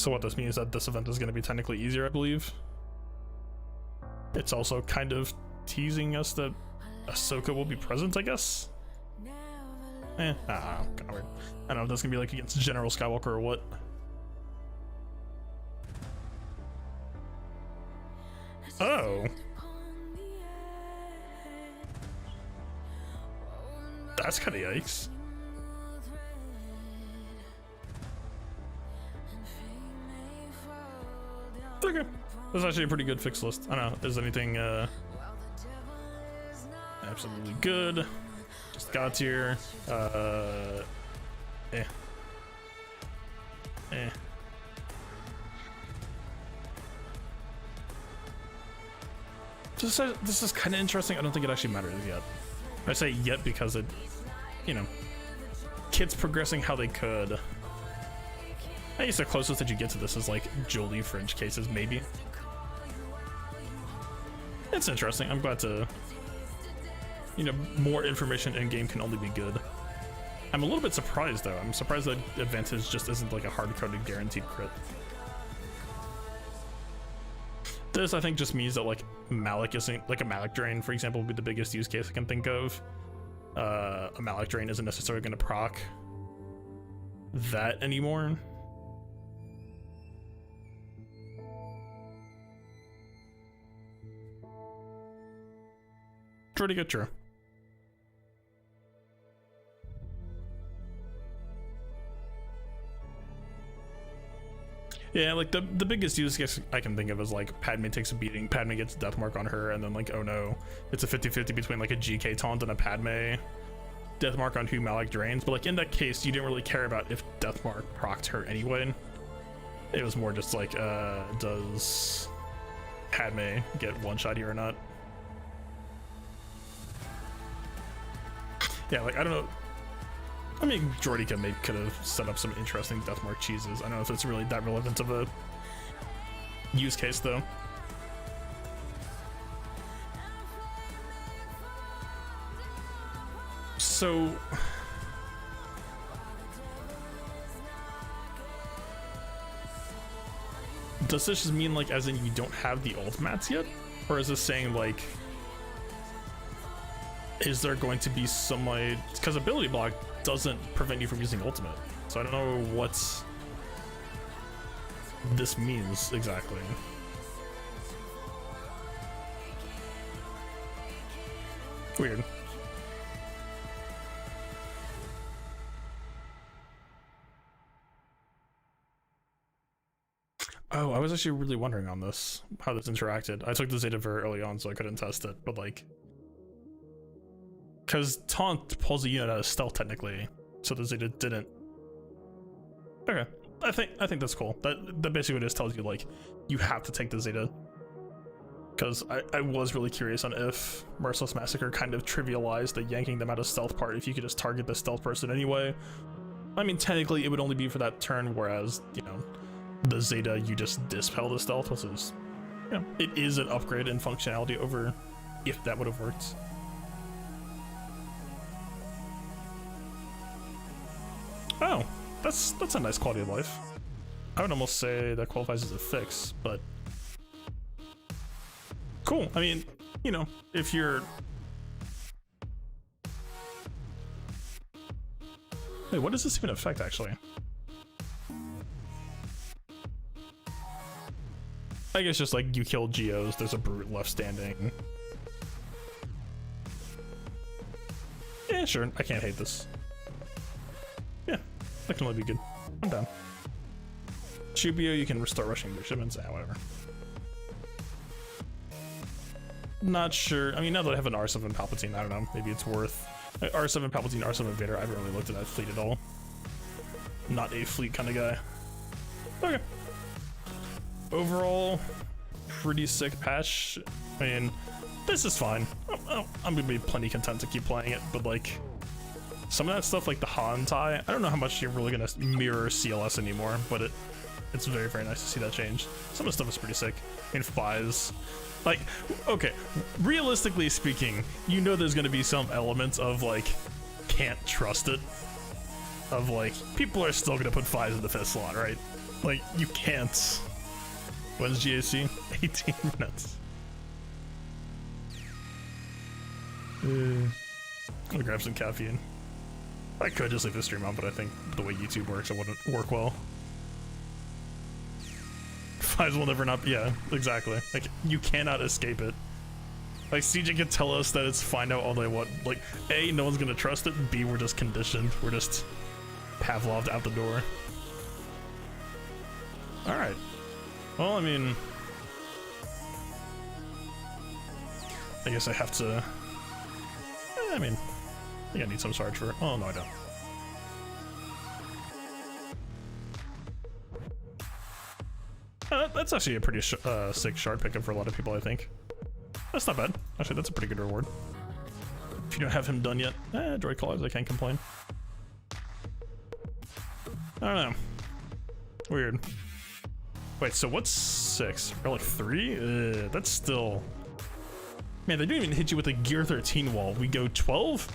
Speaker 1: So what this means is that this event is going to be technically easier, I believe. It's also kind of teasing us that Ahsoka will be present, I guess. Kind of weird. I don't know if that's gonna be like against General Skywalker or what. Oh. That's kind of yikes. Okay. That's actually a pretty good fix list. I don't know. Is anything absolutely good? Just got here. This is kind of interesting. I don't think it actually matters yet. I say yet because it, you know, kids progressing how they could. I guess the closest that you get to this is like Jolie fringe cases, maybe. It's interesting. I'm glad to, you know, more information in game can only be good. I'm a little bit surprised though. I'm surprised that Advantage just isn't like a hard-coded guaranteed crit. This I think just means that like Malik isn't like a Malik drain, for example, would be the biggest use case I can think of. A Malik drain isn't necessarily going to proc that anymore. Pretty good, true. Yeah, like the biggest use case I can think of is like Padme takes a beating, Padme gets a death mark on her, and then like, oh no, it's a 50-50 between like a GK taunt and a Padme death mark on who Malik drains. But like in that case, you didn't really care about if death mark procced her anyway. It was more just like, does Padme get one shot here or not? Yeah, like I don't know. I mean, Jordy maybe could have set up some interesting deathmark cheeses. I don't know if it's really that relevant of a use case, though. So... does this just mean, like, as in you don't have the ult mats yet? Or is this saying, like... is there going to be some, like... because ability block doesn't prevent you from using ultimate, so I don't know what this means exactly. Weird. Oh, I was actually really wondering on this, how this interacted. I took the Zeta very early on, so I couldn't test it, but like, because Taunt pulls a unit out of stealth technically, so the Zeta didn't. Okay, I think that's cool. That basically just tells you like you have to take the Zeta. Because I was really curious on if Merciless Massacre kind of trivialized the yanking them out of stealth part if you could just target the stealth person anyway. I mean, technically it would only be for that turn, whereas, you know, the Zeta you just dispel the stealth, which is, you know, it is an upgrade in functionality over if that would have worked. Oh, that's a nice quality of life. I would almost say that qualifies as a fix, but cool. I mean, you know, if you're... Wait, what does this even affect, actually? I guess just like you kill Geos, there's a brute left standing. Yeah, sure, I can't hate this. Yeah, that can only be good. I'm down. Shubio, you can restart rushing your shipments. Ah, whatever. Not sure. I mean, now that I have an R7 Palpatine, I don't know. Maybe it's worth... R7 Palpatine, R7 Vader, I haven't really looked at that fleet at all. Not a fleet kind of guy. Okay. Overall, pretty sick patch. I mean, this is fine. I'm gonna be plenty content to keep playing it, but like, some of that stuff like the Han tie, I don't know how much you're really gonna mirror CLS anymore, but it's very, very nice to see that change. Some of the stuff is pretty sick. I mean, flies. Like, okay, realistically speaking, you know there's gonna be some elements of like, can't trust it. Of like, people are still gonna put 5s in the 5th slot, right? Like, you can't. When's GAC? 18 minutes. I'm gonna grab some caffeine. I could just leave the stream on, but I think the way YouTube works, it wouldn't work well. Fives will never not. Yeah, exactly. Like, you cannot escape it. Like, CJ can tell us that it's find out all they want. Like, A, no one's gonna trust it. B, we're just conditioned. We're just Pavloved out the door. Alright. Well, I mean, I guess I have to. I mean, I think I need some Sarge for. Oh, no, I don't. That's actually a pretty sick shard pickup for a lot of people, I think. That's not bad. Actually, that's a pretty good reward. If you don't have him done yet, droid collars, I can't complain. I don't know. Weird. Wait, so what's 6? Or like 3? That's still... Man, they didn't even hit you with a gear 13 wall. We go 12?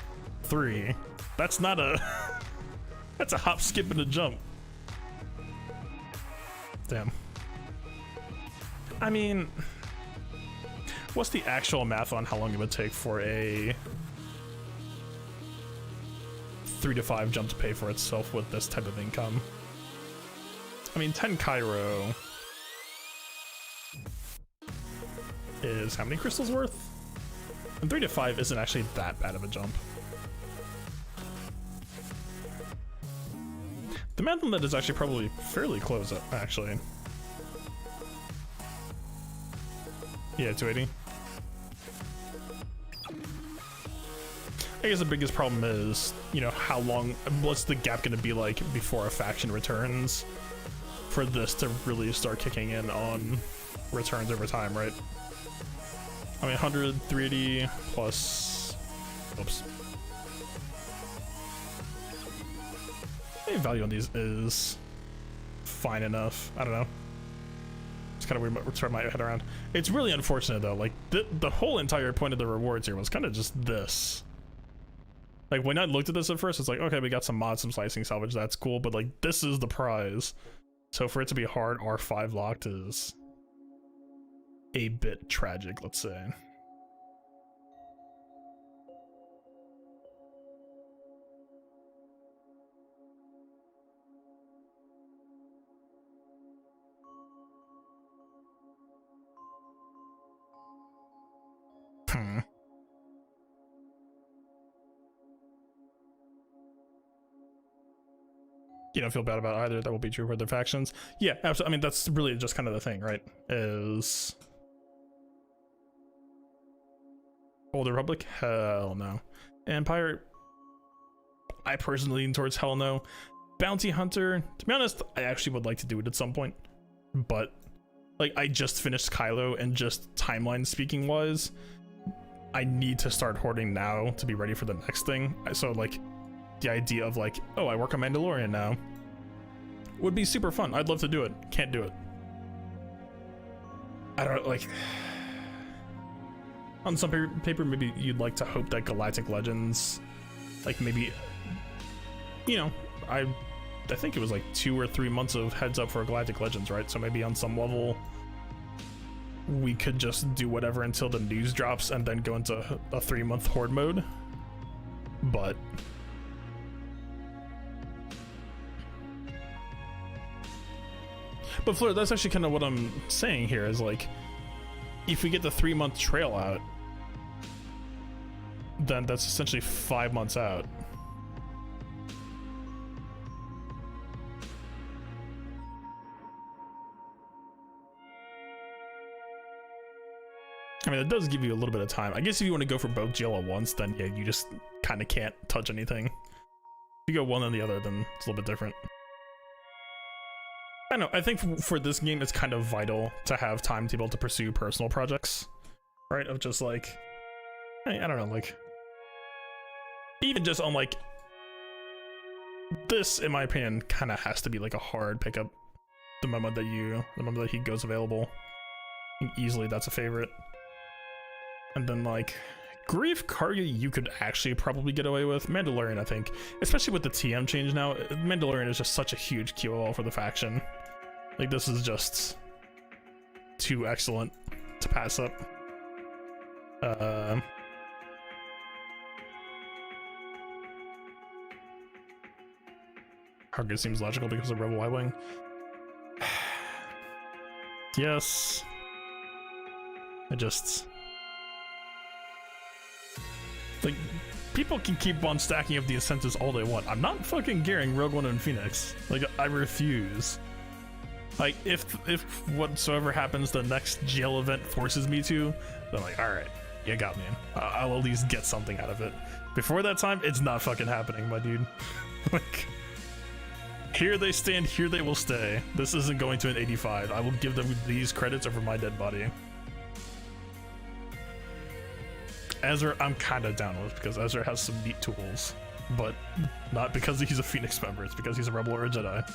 Speaker 1: 3. That's not a... That's a hop, skip, and a jump. Damn. I mean... What's the actual math on how long it would take for a 3 to 5 jump to pay for itself with this type of income? I mean, 10 Cairo is how many crystals worth? And 3 to 5 isn't actually that bad of a jump. The math on that is actually probably fairly close, actually. Yeah, 280. I guess the biggest problem is, you know, how long, what's the gap going to be like before a faction returns for this to really start kicking in on returns over time, right? I mean, 100, 380 plus, oops. The value on these is fine enough. I don't know. It's kind of weird to wrap my head around. It's really unfortunate though. Like the whole entire point of the rewards here was kind of just this. Like when I looked at this at first, it's like, okay, we got some mods, some slicing salvage, that's cool, but like this is the prize. So for it to be hard R5 locked is a bit tragic, let's say. You don't feel bad about either. That will be true for other factions. Yeah, absolutely. I mean, that's really just kind of the thing, right? Is Old Republic? Hell no. Empire? I personally lean towards hell no. Bounty Hunter? To be honest, I actually would like to do it at some point. But, like, I just finished Kylo, and just timeline speaking wise, I need to start hoarding now to be ready for the next thing. So, like, the idea of like, oh, I work on Mandalorian now would be super fun. I'd love to do it. Can't do it. I don't like. On some paper, maybe you'd like to hope that Galactic Legends, like maybe, you know, I think it was like 2 or 3 months of heads up for Galactic Legends, right? So maybe on some level, we could just do whatever until the news drops and then go into a 3-month horde mode. But Fleur, that's actually kind of what I'm saying here is like, if we get the 3-month trail out, then that's essentially 5 months out. I mean, it does give you a little bit of time. I guess if you want to go for both jail at once, then yeah, you just kind of can't touch anything. If you go one and the other, then it's a little bit different. I don't know, I think for this game, it's kind of vital to have time to be able to pursue personal projects, right? Of just like, I don't know, like, even just on like, this, in my opinion, kind of has to be like a hard pickup the moment that he goes available. I think easily that's a favorite. And then like, Grief Karga you could actually probably get away with. Mandalorian, I think, especially with the TM change now, Mandalorian is just such a huge QOL for the faction. Like, this is just too excellent to pass up. Hargit seems logical because of Rebel Y-Wing. Yes. I just... Like, people can keep on stacking up the incentives all they want. I'm not fucking gearing Rogue One and Phoenix. Like, I refuse. Like, if whatsoever happens, the next GL event forces me to, then I'm like, alright, you got me. I'll at least get something out of it. Before that time, it's not fucking happening, my dude. Like, here they stand, here they will stay. This isn't going to an 85. I will give them these credits over my dead body. Ezra, I'm kind of down with, because Ezra has some neat tools, but not because he's a Phoenix member, it's because he's a Rebel or a Jedi.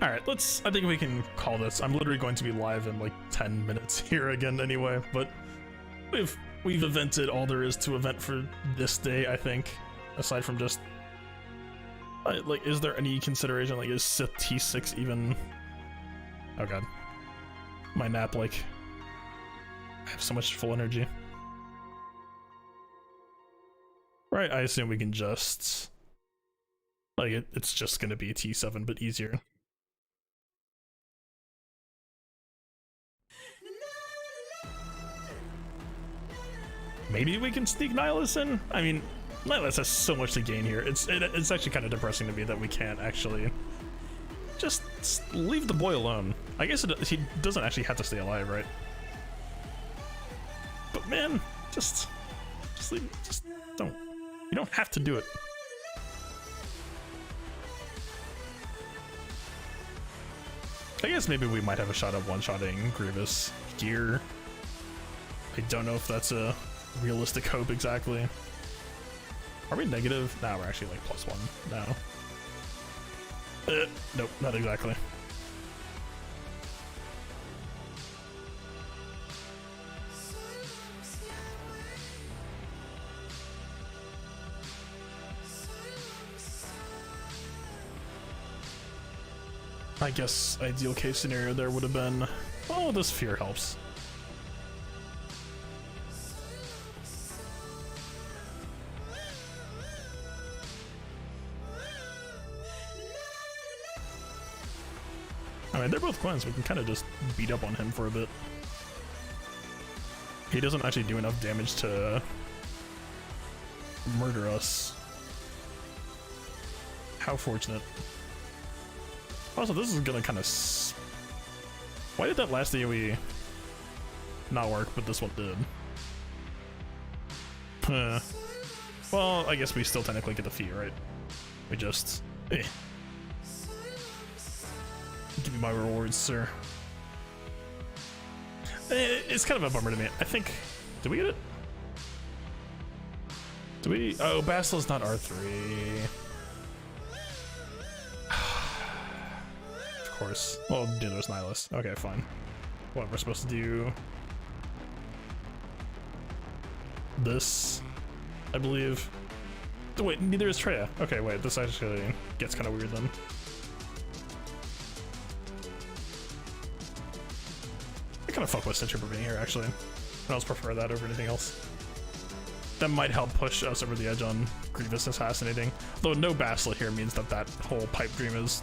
Speaker 1: Alright, I think we can call this. I'm literally going to be live in like 10 minutes here again anyway, but we've evented all there is to event for this day, I think, aside from just... like, is there any consideration, like, is Sith T6 even... Oh god. My nap, like... I have so much full energy. Right, I assume we can just... Like, it's just gonna be T7, but easier. Maybe we can sneak Nihilus in? I mean, Nihilus has so much to gain here. It's actually kind of depressing to me that we can't actually... Just leave the boy alone. I guess he doesn't actually have to stay alive, right? But man, just don't. You don't have to do it. I guess maybe we might have a shot at one-shotting Grievous here. I don't know if that's a realistic hope exactly. Are we negative? Nah, we're actually like +1 now. Nope, not exactly. I guess ideal case scenario there would have been, oh, this fear helps. I mean, they're both Quins. We can kind of just beat up on him for a bit. He doesn't actually do enough damage to murder us. How fortunate. Also, this is gonna kind of... Why did that last AoE not work, but this one did? Well, I guess we still technically get the fee, right? We just... Give me my rewards, sir. It's kind of a bummer to me. I think... Did we get it? Do we... Oh, Basila's not R3. Of course. Well, dude, there's Nihilus. Okay, fine. What, we're supposed to do... This, I believe. Oh, wait, neither is Treya. Okay, wait, this actually gets kind of weird then. I kind of fuck with Centriper being here, actually. I always prefer that over anything else. That might help push us over the edge on Grievous assassinating. Though no Basila here means that that whole pipe dream is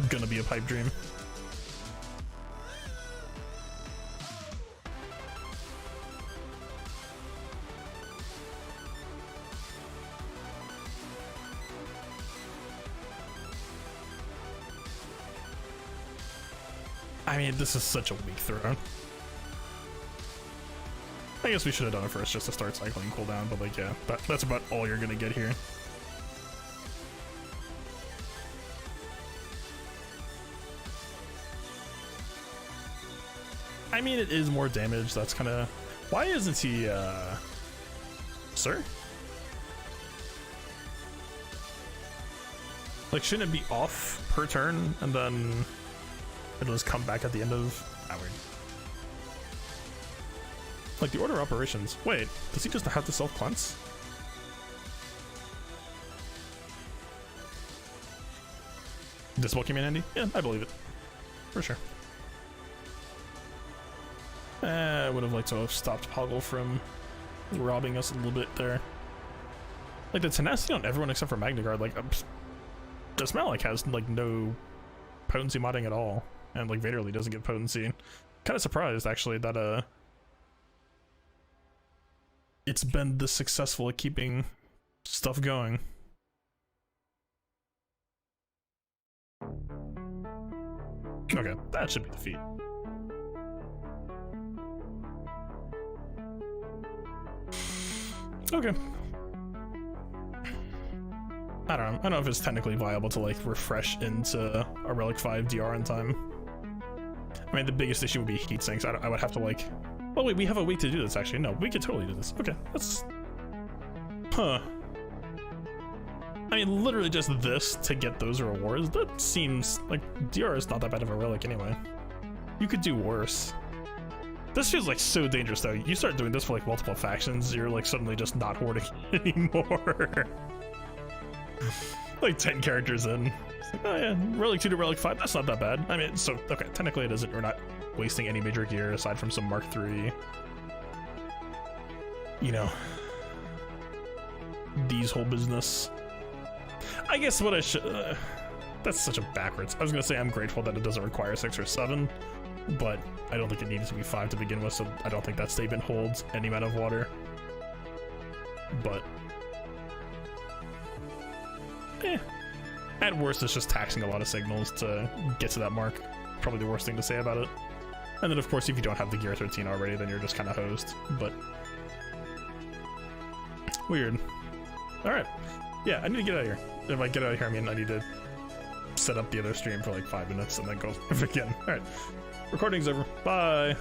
Speaker 1: gonna be a pipe dream. I mean, this is such a weak throw. I guess we should have done it first just to start cycling cooldown, but like, yeah, that's about all you're gonna get here. I mean, it is more damage, that's kind of... Why isn't he, Sir? Like, shouldn't it be off per turn, and then it'll just come back at the end of... Weird. Like, the order of operations. Wait, does he just have to self-cleanse? This book came in handy? Yeah, I believe it. For sure. I would have liked to have stopped Poggle from robbing us a little bit there. Like, the tenacity on everyone except for Magnagard, like, this Malik has, like, no potency modding at all. And, like, Vaderly doesn't get potency. Kind of surprised, actually, that, it's been this successful at keeping stuff going. Okay, that should be the feat. Okay. I don't know if it's technically viable to like refresh into a Relic 5 DR in time. I mean, the biggest issue would be heat sinks. I would have to like... Oh wait, we have a week to do this actually. No, we could totally do this. Okay, that's... Huh. I mean, literally just this to get those rewards, that seems like DR is not that bad of a relic anyway. You could do worse. This feels like so dangerous though. You start doing this for like multiple factions, you're like suddenly just not hoarding anymore. Like 10 characters in. It's like, oh yeah, Relic 2 to Relic 5, that's not that bad. I mean, so, okay, technically it isn't, we're not wasting any major gear aside from some Mark III. You know, these whole business. I guess what I should... that's such a backwards. I was gonna say I'm grateful that it doesn't require 6 or 7, but I don't think it needed to be 5 to begin with, so I don't think that statement holds any amount of water. But... at worst, it's just taxing a lot of signals to get to that mark. Probably the worst thing to say about it. And then, of course, if you don't have the Gear 13 already, then you're just kind of hosed. But... weird. Alright. Yeah, I need to get out of here. If I get out of here, I mean, I need to set up the other stream for like 5 minutes and then go live again. Alright. Recording's over. Bye!